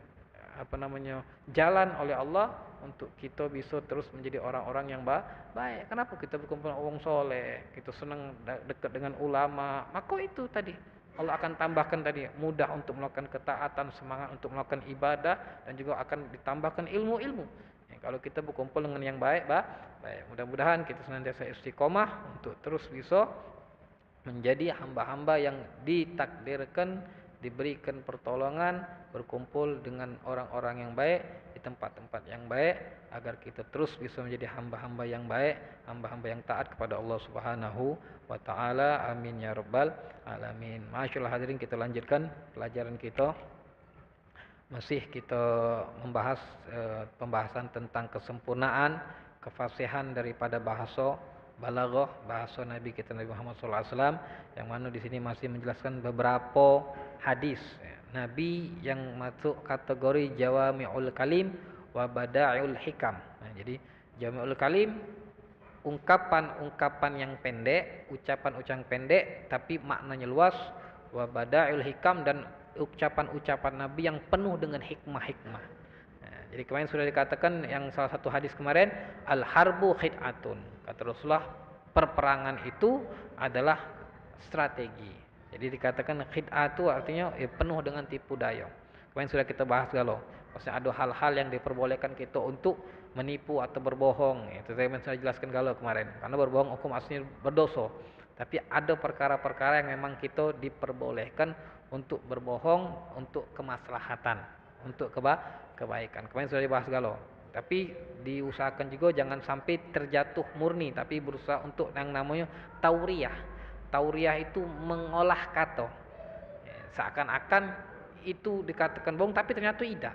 jalan oleh Allah untuk kita bisa terus menjadi orang-orang yang baik. Kenapa kita berkumpul dengan orang soleh, kita senang dekat dengan ulama, maka itu tadi Allah akan tambahkan tadi mudah untuk melakukan ketaatan, semangat untuk melakukan ibadah, dan juga akan ditambahkan ilmu-ilmu. Kalau kita berkumpul dengan yang baik. Mudah-mudahan kita senantiasa istiqomah untuk terus bisa menjadi hamba-hamba yang ditakdirkan, diberikan pertolongan, berkumpul dengan orang-orang yang baik di tempat-tempat yang baik, agar kita terus bisa menjadi hamba-hamba yang baik, hamba-hamba yang taat kepada Allah Subhanahu wa taala. Amin ya rabbal alamin. Masyaallah hadirin, kita lanjutkan pelajaran kita. Masih kita membahas pembahasan tentang kesempurnaan, kefasihan daripada bahasa balaghah, bahasa Nabi kita Nabi Muhammad SAW, yang mana di sini masih menjelaskan beberapa hadis Nabi yang masuk kategori jawami'ul kalim wa bada'iul hikam. Nah, jadi jawami'ul kalim, ungkapan-ungkapan yang pendek, ucapan-ucapan pendek tapi maknanya luas, wa bada'iul hikam, dan ucapan-ucapan Nabi yang penuh dengan hikmah-hikmah. Nah, jadi kemarin sudah dikatakan yang salah satu hadis kemarin, al-harbu khid'atun. Kata Rasulullah, perperangan itu adalah strategi. Jadi dikatakan khid'ah itu artinya penuh dengan tipu daya. Kemarin sudah kita bahas galau. Maksudnya ada hal-hal yang diperbolehkan kita untuk menipu atau berbohong. Itu saya sudah jelaskan galau kemarin. Karena berbohong hukum aslinya berdosa. Tapi ada perkara-perkara yang memang kita diperbolehkan untuk berbohong untuk kemaslahatan, untuk kebaikan. Kemarin sudah dibahas galau. Tapi diusahakan juga jangan sampai terjatuh murni, tapi berusaha untuk yang namanya tauriyah. Tauriyah itu mengolah kata, seakan-akan itu dikatakan bohong tapi ternyata tidak.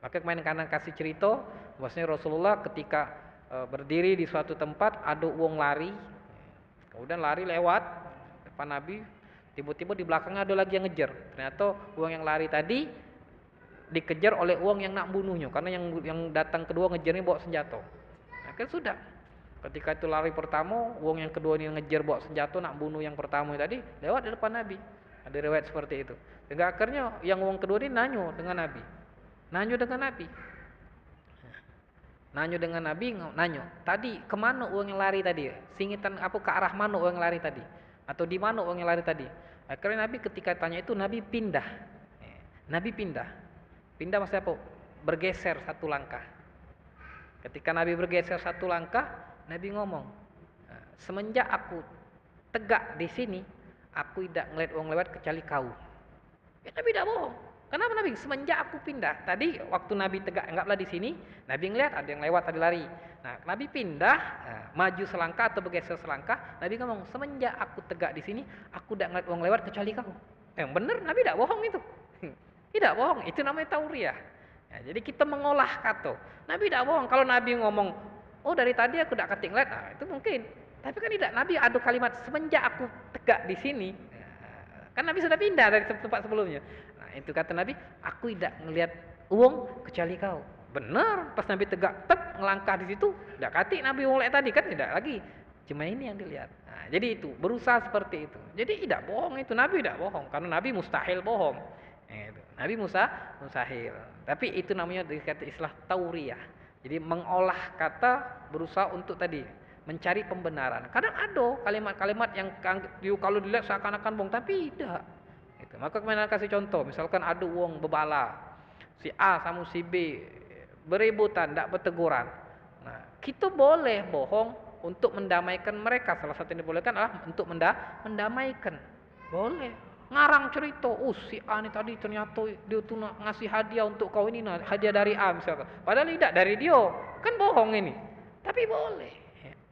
Maka kemarin karena kasih cerita bahwasanya Rasulullah ketika berdiri di suatu tempat, ada uang lari, kemudian lari lewat depan Nabi, tiba-tiba di belakangnya ada lagi yang ngejar. Ternyata uang yang lari tadi dikejar oleh uang yang nak bunuhnya, karena yang datang kedua ngejarnya bawa senjata. Nah, kan sudah. Ketika itu lari pertama, uang yang kedua ini ngejar bawa senjata nak bunuh yang pertama tadi, lewat di depan Nabi. Ada riwayat seperti itu. Hingga akhirnya yang uang kedua ini nanyo dengan Nabi. Nanyo, tadi kemana uang yang lari tadi? Singitan apa, ke arah mana uang yang lari tadi? Atau di mana uang yang lari tadi? Akhirnya Nabi ketika tanya itu, Nabi pindah. Pindah maksudnya apa? Bergeser satu langkah. Ketika Nabi bergeser satu langkah, Nabi ngomong, semenjak aku tegak di sini, aku tidak ngeliat orang lewat kecuali kau. Ya, Nabi tidak bohong. Kenapa Nabi? Semenjak aku pindah. Tadi waktu Nabi tegak, anggaplah di sini, Nabi ngeliat ada yang lewat tadi lari. Nah, Nabi pindah, maju selangkah atau bergeser selangkah, Nabi ngomong, semenjak aku tegak di sini, aku tidak ngeliat orang lewat kecuali kau. Yang benar, Nabi tidak bohong itu. Tidak bohong, itu namanya tauriyah. Ya, jadi kita mengolah kata. Nabi tidak bohong. Kalau Nabi ngomong, oh dari tadi aku tidak ketinggalan, nah itu mungkin. Tapi kan tidak, Nabi ada kalimat semenjak aku tegak di sini. Kan Nabi sudah pindah dari tempat sebelumnya. Nah itu kata Nabi, aku tidak ngelihat uang kecuali kau. Benar, pas Nabi tegak, tek, ngelangkah di situ, tidak katik Nabi mulai tadi kan tidak lagi. Cuma ini yang dilihat. Nah, jadi itu berusaha seperti itu. Jadi tidak bohong itu, Nabi tidak bohong karena Nabi mustahil bohong. Nabi mustahil. Tapi itu namanya dikata istilah tauriyah. Jadi mengolah kata berusaha untuk tadi mencari pembenaran. Kadang ada kalimat-kalimat yang kalau dilihat seakan-akan bohong, tapi tidak. Itu. Maka kemarin kasih contoh, misalkan ada wong bebala, si A sama si B berebutan, tidak berteguran. Nah, kita boleh bohong untuk mendamaikan mereka. Salah satu yang dibolehkan adalah untuk mendamaikan. Boleh. Ngarang cerita, si A ini tadi ternyata dia tuh ngasih hadiah untuk kau ini, hadiah dari A misalkan. Padahal tidak dari dia, kan bohong ini. Tapi boleh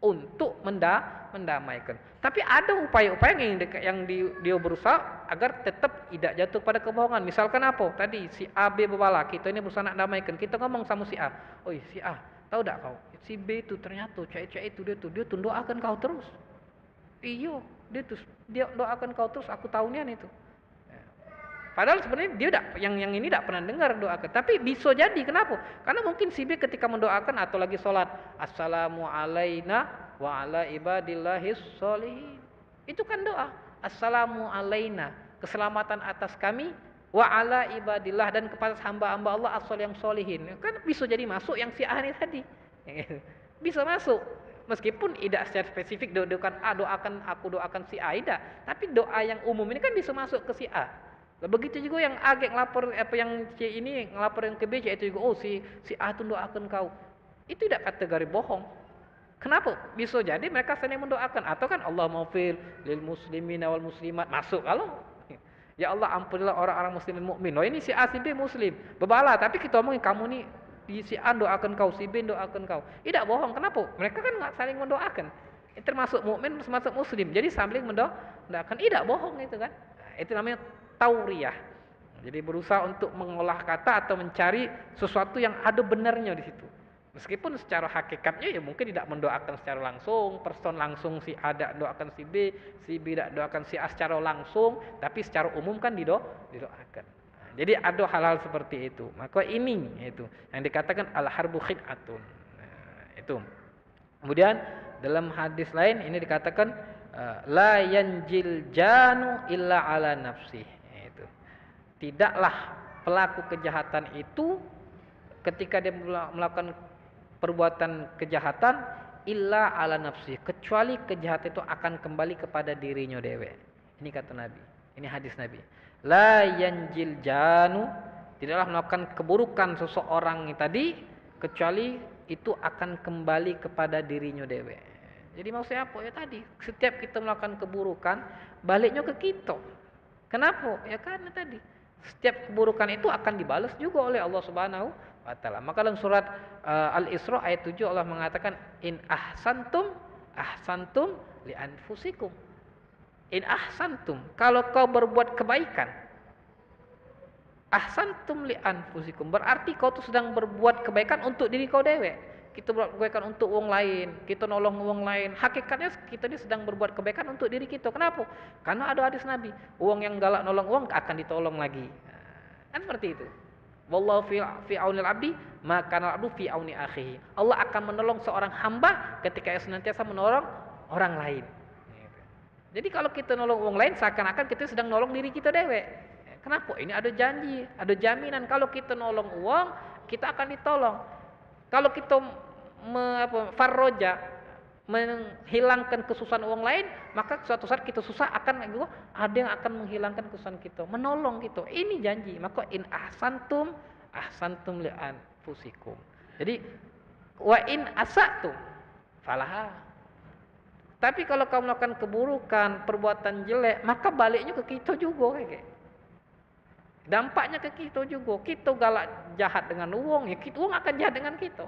untuk mendamaikan. Tapi ada upaya-upaya yang dia berusaha agar tetap tidak jatuh pada kebohongan. Misalkan apa? Tadi si A B bebala, kita ini berusaha nak damaikan. Kita ngomong sama si A, si A, tahu tak kau? Si B itu ternyata cewek itu dia doakan kau terus. Iya, dia doakan kau terus. Aku tahunya itu. Padahal sebenarnya dia yang ini tidak pernah dengar doakan. Tapi bisa jadi kenapa? Karena mungkin si B ketika mendoakan atau lagi sholat, assalamu alaina wa ala ibadillahis sholihin. Itu kan doa. Assalamu alaina, keselamatan atas kami, wa ala ibadillah, dan kepada hamba-hamba Allah as-sholihin yang sholihin. Kan bisa jadi masuk yang si A ini tadi. Bisa masuk. Meskipun tidak secara spesifik doakan si A, tidak. Tapi doa yang umum ini kan bisa masuk ke si A. Begitu juga yang A ngelapor yang C ini ngelapor yang ke B, C itu juga si A itu doakan kau. Itu tidak kategori bohong. Kenapa? Bisa jadi mereka saling mendoakan, atau kan Allah maghfir lil muslimin wal muslimat, masuk kalau ya Allah ampunilah orang-orang muslimin mukmin. Ini si A si B muslim, bebala, tapi kita omongin kamu nih si A doakan kau, si B doakan kau. Tidak bohong. Kenapa? Mereka kan nggak saling mendoakan. Termasuk mukmin, termasuk muslim. Jadi saling mendoakan. Tidak bohong itu kan. Nah, itu namanya tauriyah. Jadi berusaha untuk mengolah kata atau mencari sesuatu yang ada benarnya di situ. Meskipun secara hakikatnya ya mungkin tidak mendoakan secara langsung, person langsung si A tidak doakan si B tidak doakan si A secara langsung, tapi secara umum kan didoakan. Jadi ada hal-hal seperti itu. Maka ini itu yang dikatakan al-harbu khid'atun. Itu. Kemudian dalam hadis lain ini dikatakan la yanjil janu illa ala nafsih. Itu. Tidaklah pelaku kejahatan itu ketika dia melakukan perbuatan kejahatan illa ala nafsih, kecuali kejahatan itu akan kembali kepada dirinya dewe. Ini kata Nabi. Ini hadis Nabi. La yanjil janu, tidaklah melakukan keburukan seseorang tadi kecuali itu akan kembali kepada dirinya dewe. Jadi maksudnya apa ya tadi? Setiap kita melakukan keburukan, baliknya ke kita. Kenapa? Ya karena tadi setiap keburukan itu akan dibalas juga oleh Allah Subhanahu wa taala. Maka dalam surat Al-Isra ayat 7 Allah mengatakan in ahsantum li anfusikum. In ahsantum, kalau kau berbuat kebaikan, ahsantum li anfusikum, berarti kau tuh sedang berbuat kebaikan untuk diri kau dewe. Kita berbuat kebaikan untuk orang lain, kita nolong orang lain. Hakikatnya kita ini sedang berbuat kebaikan untuk diri kita. Kenapa? Karena ada hadis Nabi, uang yang galak nolong uang akan ditolong lagi. Kan seperti itu. Wallahu fi aunil abdi, maka al-abdu fi auni akhihi. Allah akan menolong seorang hamba ketika ia senantiasa menolong orang lain. Jadi kalau kita nolong orang lain seakan-akan kita sedang nolong diri kita dewe. Kenapa? Ini ada janji, ada jaminan kalau kita nolong uang, kita akan ditolong. Kalau kita farroja, menghilangkan kesusahan orang lain, maka suatu saat kita susah akan ada yang akan menghilangkan kesusahan kita, menolong kita. Ini janji. Maka in ahsantum li anfusikum. Jadi wa in asatum falaha. Tapi kalau kamu melakukan keburukan, perbuatan jelek, maka baliknya ke kita juga kayak. Dampaknya ke kita juga. Kita galak jahat dengan uang, ya uang akan jahat dengan kita.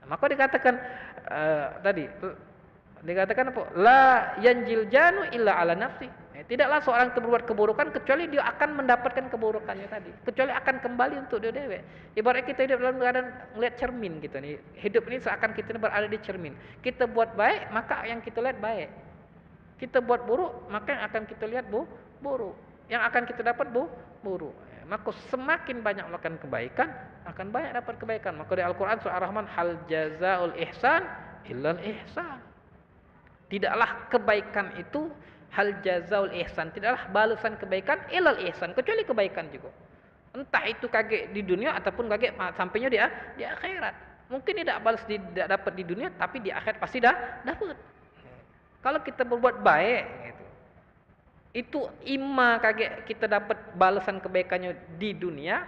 Maka dikatakan dikatakan apa? La yanjil janu illa ala nafsi. Tidaklah seorang itu berbuat keburukan kecuali dia akan mendapatkan keburukannya tadi. Kecuali akan kembali untuk dia dewe. Ibarat kita hidup dalam keadaan ngeliat cermin gitu nih. Hidup ini seakan kita berada di cermin. Kita buat baik, maka yang kita lihat baik. Kita buat buruk, maka yang akan kita lihat buruk. Yang akan kita dapat buruk. Maka semakin banyak melakukan kebaikan, akan banyak dapat kebaikan. Maka di Al-Quran surah Ar-Rahman, hal jazaul ihsan illal ihsan. Tidaklah kebaikan itu hal jazaul ihsan, tidaklah balasan kebaikan illal ihsan, kecuali kebaikan juga. Entah itu kaget di dunia ataupun kaget sampainya di akhirat. Mungkin tidak balas tidak dapat di dunia, tapi di akhirat pasti dah dapat. Kalau kita berbuat baik gitu, itu imma kaget kita dapat balasan kebaikannya di dunia,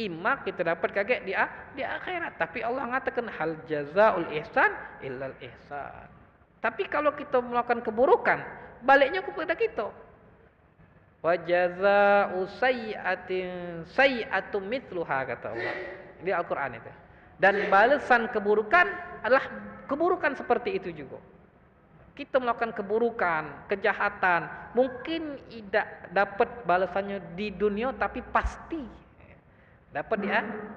imma kita dapat kaget di akhirat. Tapi Allah mengatakan hal jazaul ihsan illal ihsan. Tapi kalau kita melakukan keburukan, baliknya kepada kita. Wa jazaa'u sayyi'atin sayyi'atun mithluha, kata Allah di Al-Qur'an itu. Dan balasan keburukan adalah keburukan seperti itu juga. Kita melakukan keburukan, kejahatan, mungkin tidak dapat balasannya di dunia, tapi pasti dapat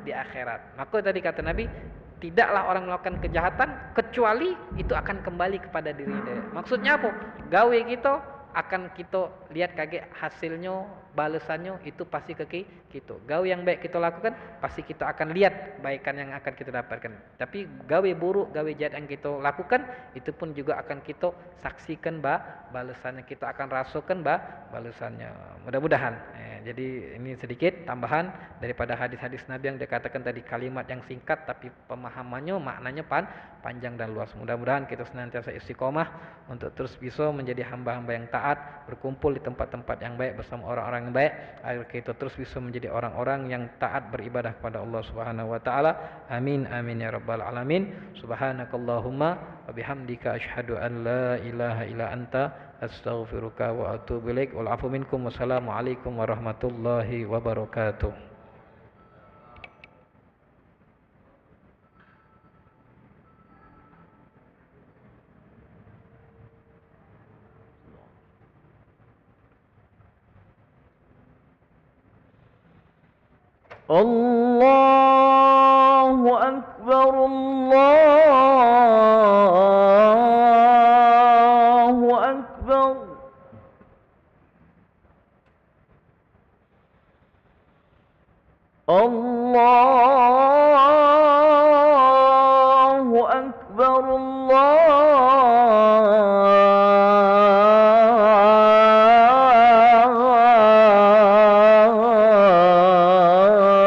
di akhirat. Maka tadi kata Nabi, tidaklah orang melakukan kejahatan kecuali itu akan kembali kepada diri dia. Maksudnya apa? Gawe kita akan kita lihat kaget hasilnya, balasannya itu pasti ke kita. Gawe yang baik kita lakukan, pasti kita akan lihat baikan yang akan kita dapatkan. Tapi gawe buruk, gawe jahat yang kita lakukan, itu pun juga akan kita saksikan balasannya, kita akan rasakan balasannya. Mudah-mudahan. Jadi ini sedikit tambahan daripada hadis-hadis Nabi yang dikatakan tadi, kalimat yang singkat tapi pemahamannya, maknanya panjang dan luas. Mudah-mudahan kita senantiasa istiqomah untuk terus bisa menjadi hamba-hamba yang taat, berkumpul di tempat-tempat yang baik bersama orang-orang yang baik, agar kita terus bisa menjadi orang-orang yang taat beribadah kepada Allah Subhanahu wa taala. Amin amin ya rabbal alamin. Subhanakallahumma wa bihamdika asyhadu an la ilaha illa anta astaghfiruka wa atubu ilaik. Wal afu minkum. Wassalamualaikum warahmatullahi wabarakatuh. Allahu Akbar, Allahu Akbar. Allahu Akbar,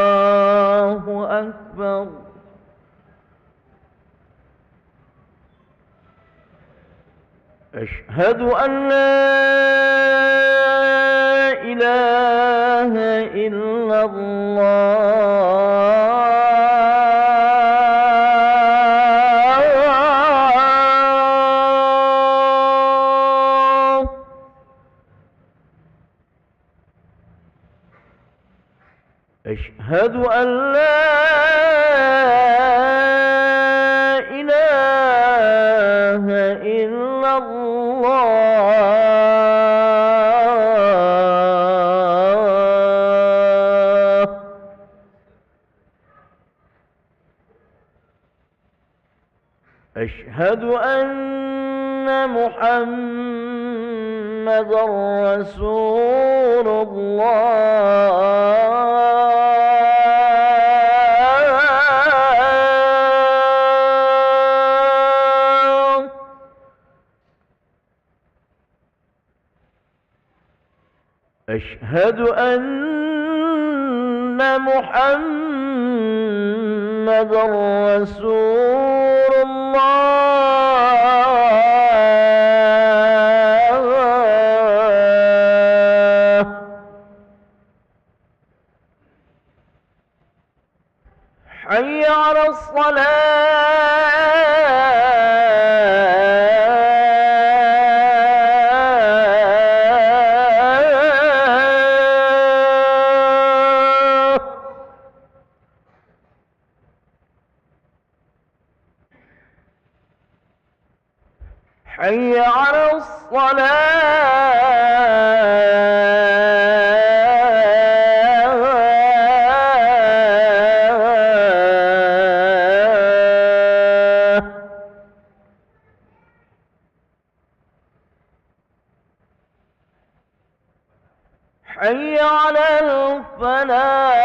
Allahu Akbar. Asyhadu an la ilaha illallah. Asyhadu an la ilaha illallah. Asyhadu anna Muhammadar Rasulullah. Asyhadu anna Muhammadar Rasulullah. Hayya 'alas salah. Hayya 'alas salah. حي على الفلاح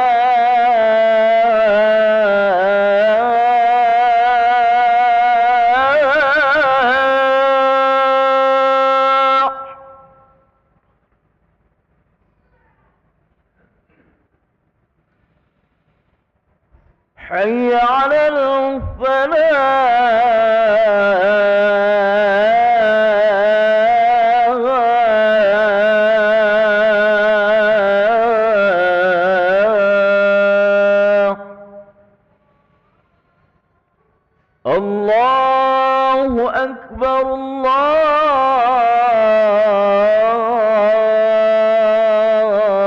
حي على الفلاح الله أكبر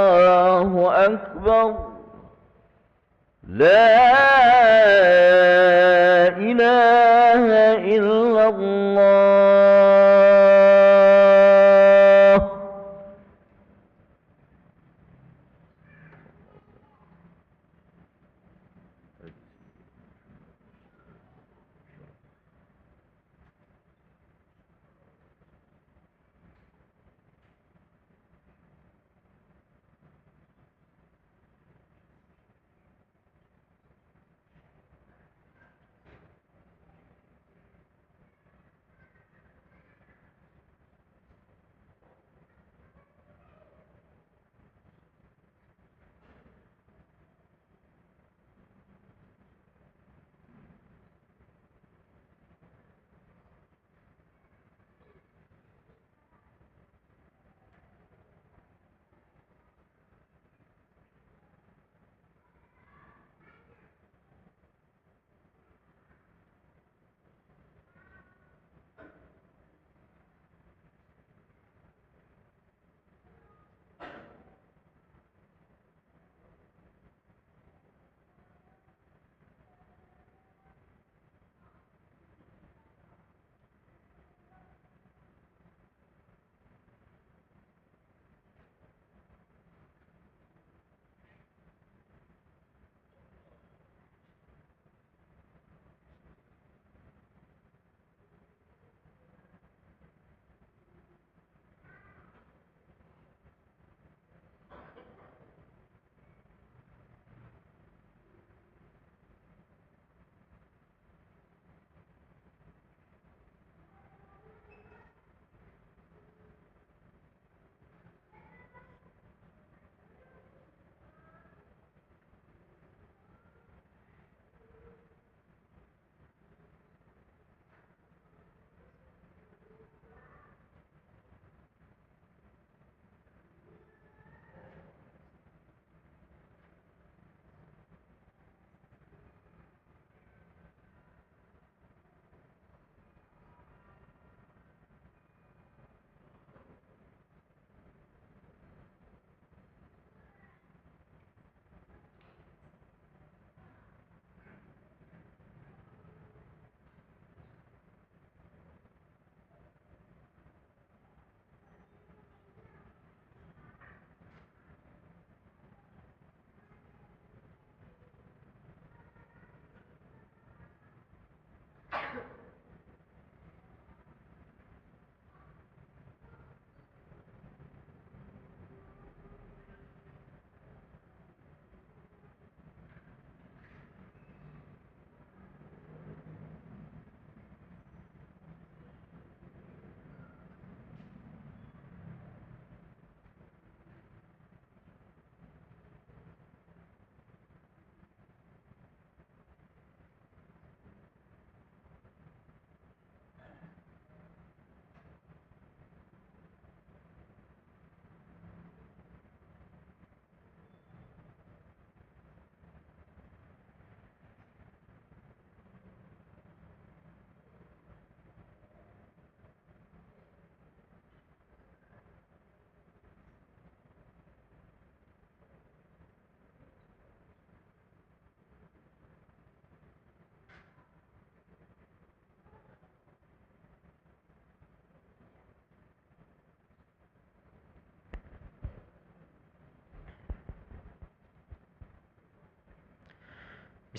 الله أكبر لا إله إلا الله.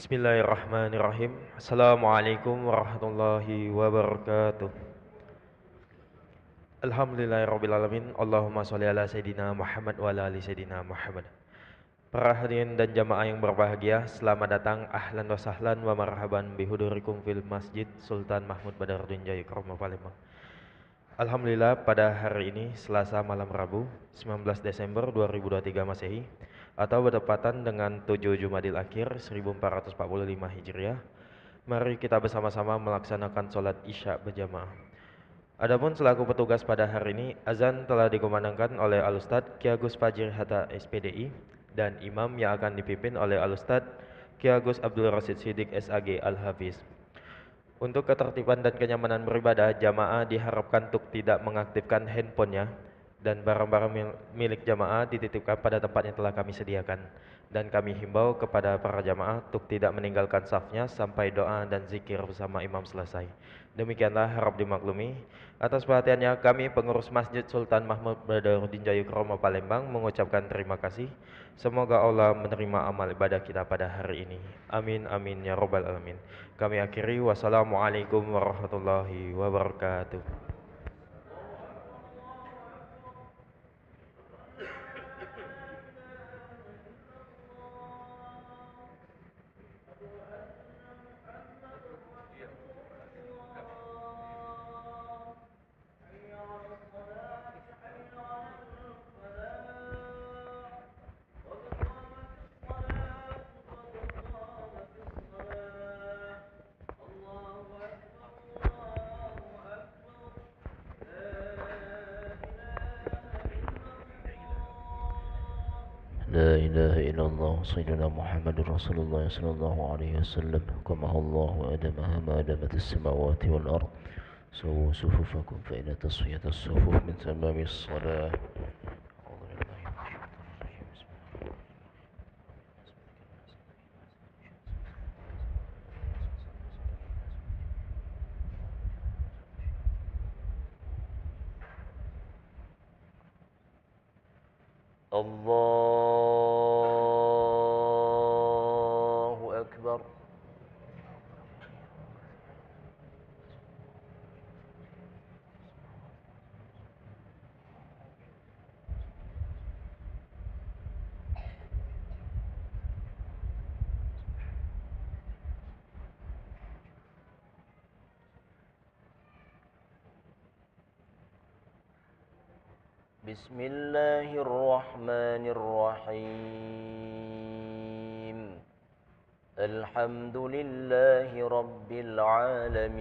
Bismillahirrahmanirrahim. Assalamualaikum warahmatullahi wabarakatuh. Alhamdulillahirrabbilalamin. Allahumma sholli ala Sayyidina Muhammad wa ala ali Sayyidina Muhammad. Para hadirin dan jamaah yang berbahagia, selamat datang ahlan wa sahlan wa marhaban bihudurikum fil Masjid Sultan Mahmud Badarudin Jayakromo Palembang. Alhamdulillah, pada hari ini Selasa malam Rabu 19 Desember 2023 Masehi atau bertepatan dengan 7 Jumadil Akhir 1445 Hijriah, mari kita bersama-sama melaksanakan sholat Isya berjamaah. Adapun selaku petugas pada hari ini, azan telah dikumandangkan oleh Al-Ustadz Ki Agus Fajri Hatta SPDI dan imam yang akan dipimpin oleh Al-Ustadz Ki Agus Abdul Rasid Siddiq SAG Al-Hafiz. Untuk ketertiban dan kenyamanan beribadah, jamaah diharapkan untuk tidak mengaktifkan handphonenya dan barang-barang milik jamaah dititipkan pada tempat yang telah kami sediakan. Dan kami himbau kepada para jamaah untuk tidak meninggalkan safnya sampai doa dan zikir bersama imam selesai. Demikianlah, harap dimaklumi. Atas perhatiannya, kami pengurus Masjid Sultan Mahmud Badarudin Jayakromo Palembang mengucapkan terima kasih. Semoga Allah menerima amal ibadah kita pada hari ini. Amin amin ya robbal alamin. Kami akhiri, wassalamualaikum warahmatullahi wabarakatuh. لا إله إلا الله سيدنا محمد رسول الله صلى الله عليه وسلم قمه الله وأدمها ما دامت السماوات والأرض سووا صفوفكم فإن تصفية الصفوف من تمام الصلاة. الله أكبر. بسم الله الرحمن الرحيم. الحمد لله رب العالمين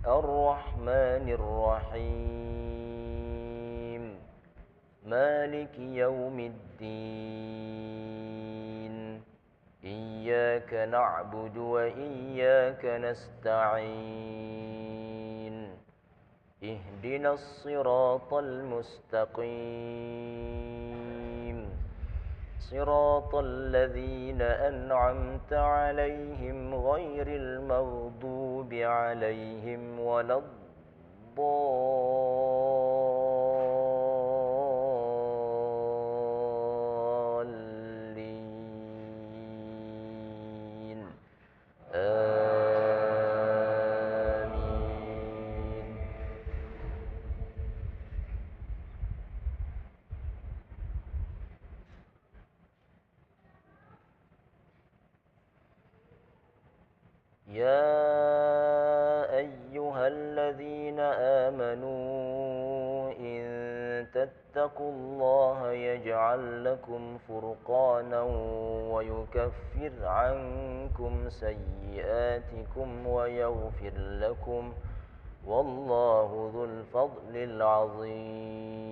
الرحمن الرحيم مالك يوم الدين إياك نعبد وإياك نستعين اهدنا الصراط المستقيم صراط الذين أنعمت عليهم غير المغضوب عليهم ولا الضالين آمين. يا أيها الذين آمنوا إن تتقوا الله يجعل لكم فرقانا ويكفر عنكم سيئاتكم ويغفر لكم والله ذو الفضل العظيم.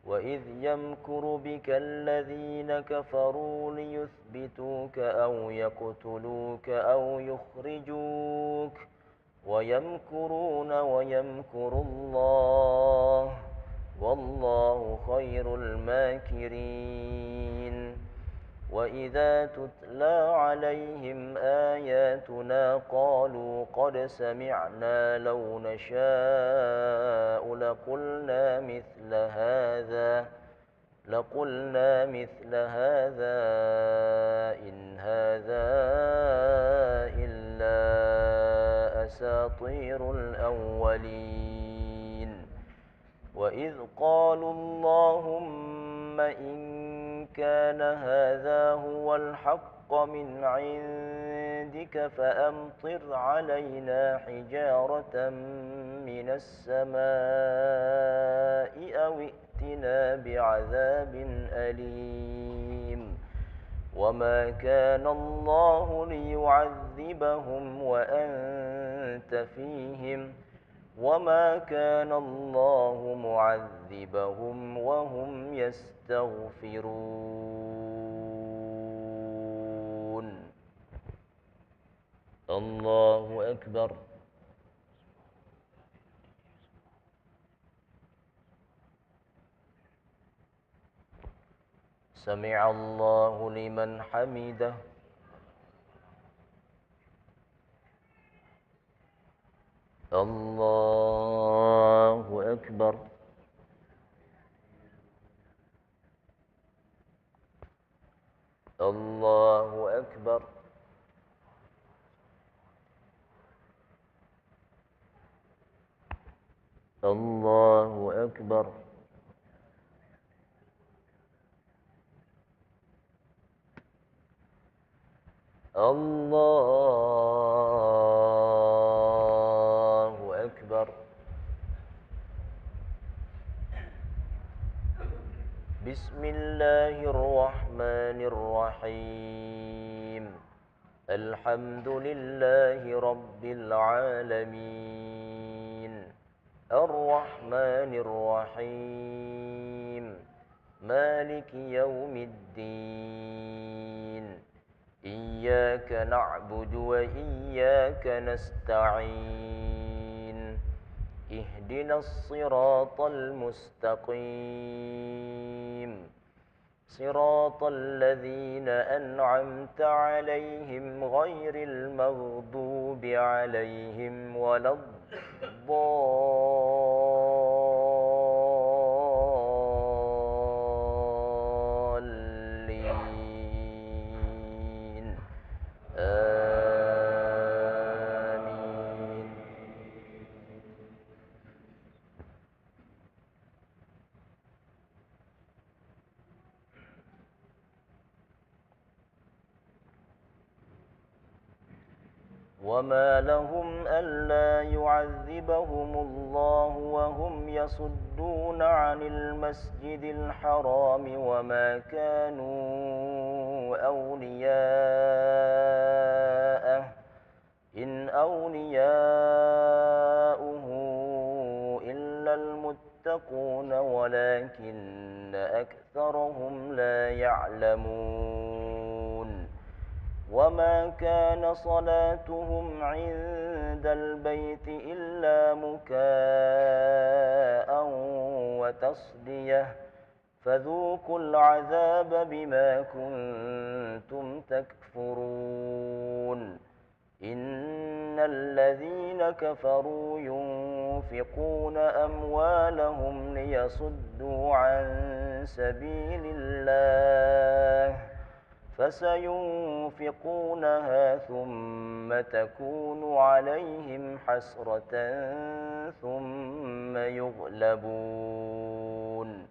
وإذ يمكر بك الذين كفروا ليثبتوك أو يقتلوك أو يخرجوك ويمكرون ويمكر الله والله خير الماكرين. وإذا تتلى عليهم آياتنا قالوا قد سمعنا لو نشاء لقلنا مثل هذا إن هذا إلا أساطير الأولين وإذ قالوا اللهم إن كان هذا هو الحق من عندك فأمطر علينا حجارة من السماء أو ائتنا بعذاب أليم وما كان الله ليعذبهم وأنت فيهم وما كان الله معذبهم وهم يستغفرون الله أكبر. سمع الله لمن حمده. الله أكبر. الله أكبر. الله أكبر. الله أكبر. بسم الله الرحمن الرحيم. الحمد لله رب العالمين الرحمن الرحيم مالك يوم الدين إياك نعبد وإياك نستعين اهدنا الصراط المستقيم صراط الذين أنعمت عليهم غير المغضوب عليهم ولا الضالين آمين. وما لهم ألا يعذبهم الله وهم يصدون عن المسجد الحرام وما كانوا أولياءه إن أولياؤه إلا المتقون ولكن أكثرهم لا يعلمون. وما كان صلاتهم عند البيت إلا مكاء وتصدية فذوقوا العذاب بما كنتم تكفرون. إن الذين كفروا ينفقون أموالهم ليصدوا عن سبيل الله فسينفقونها ثم تكون عليهم حسرة ثم يغلبون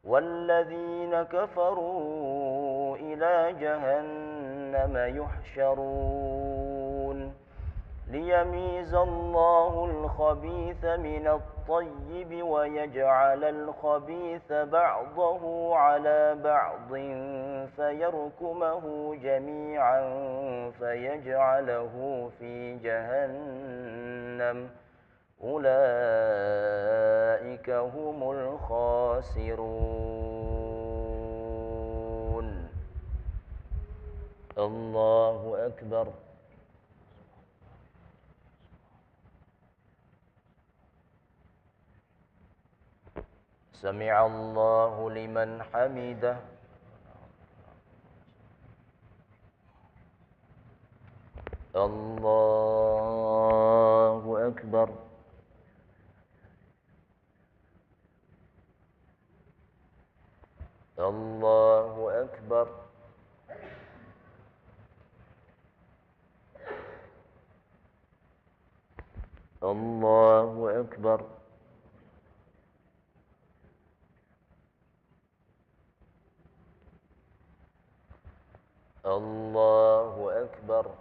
والذين كفروا إلى جهنم يحشرون ليميز الله الخبيث من الطيب ويجعل الخبيث بعضه على بعض فيركمه جميعا فيجعله في جهنم أولئك هم الخاسرون. الله أكبر. سمع الله لمن حمده. الله أكبر. الله أكبر. الله أكبر. الله أكبر.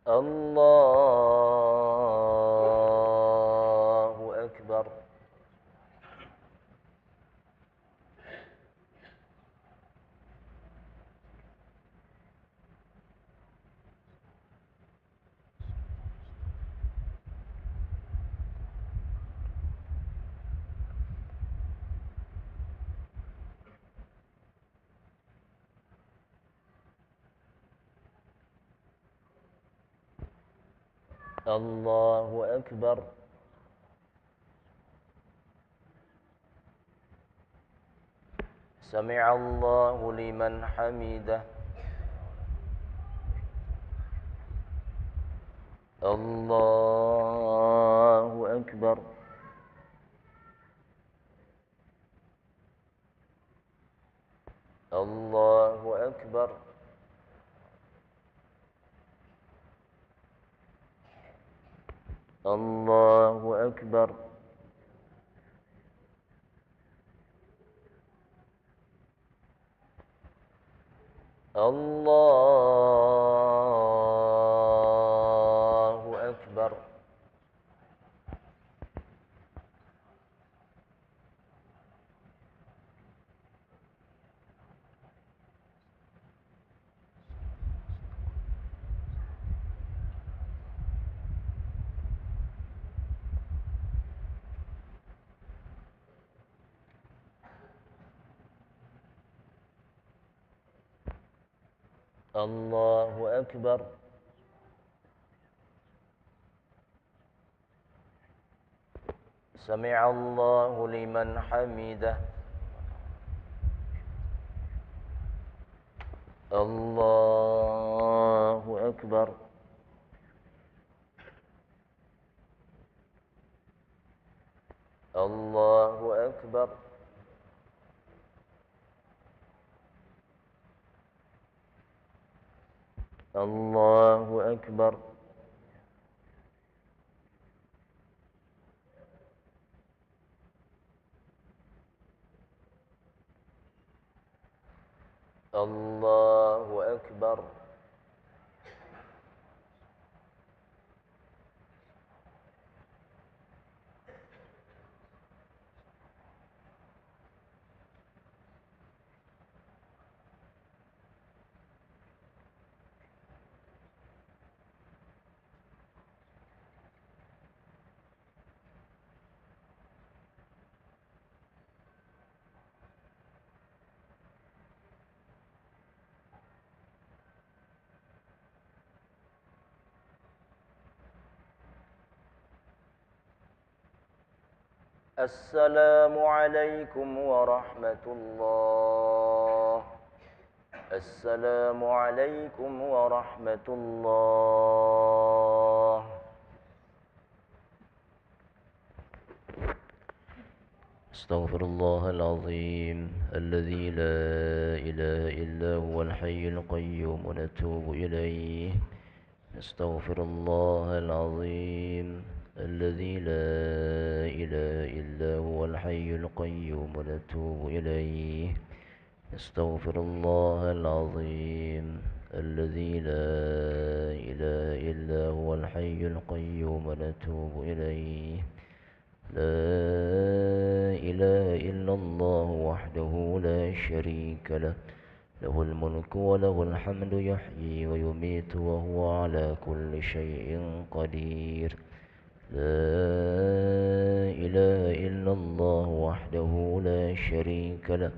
الله أكبر. الله أكبر. سمع الله لمن حمده. الله أكبر. الله أكبر. الله أكبر. الله أكبر. الله أكبر. سمع الله لمن حمده. الله أكبر. الله أكبر. الله أكبر. الله أكبر. السلام عليكم ورحمة الله. السلام عليكم ورحمة الله. أستغفر الله العظيم الذي لا إله إلا هو الحي القيوم ونتوب إليه. أستغفر الله العظيم الذي لا إله إلا هو الحي القيوم ونتوب إليه. أستغفر الله العظيم الذي لا إله إلا هو الحي القيوم ونتوب إليه. لا إله إلا الله وحده لا شريك له، له الملك وله الحمد يحيي ويميت وهو على كل شيء قدير. لا إله إلا الله وحده لا شريك له،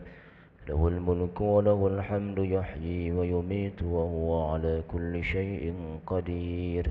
له الملك وله الحمد يحيي ويميت وهو على كل شيء قدير.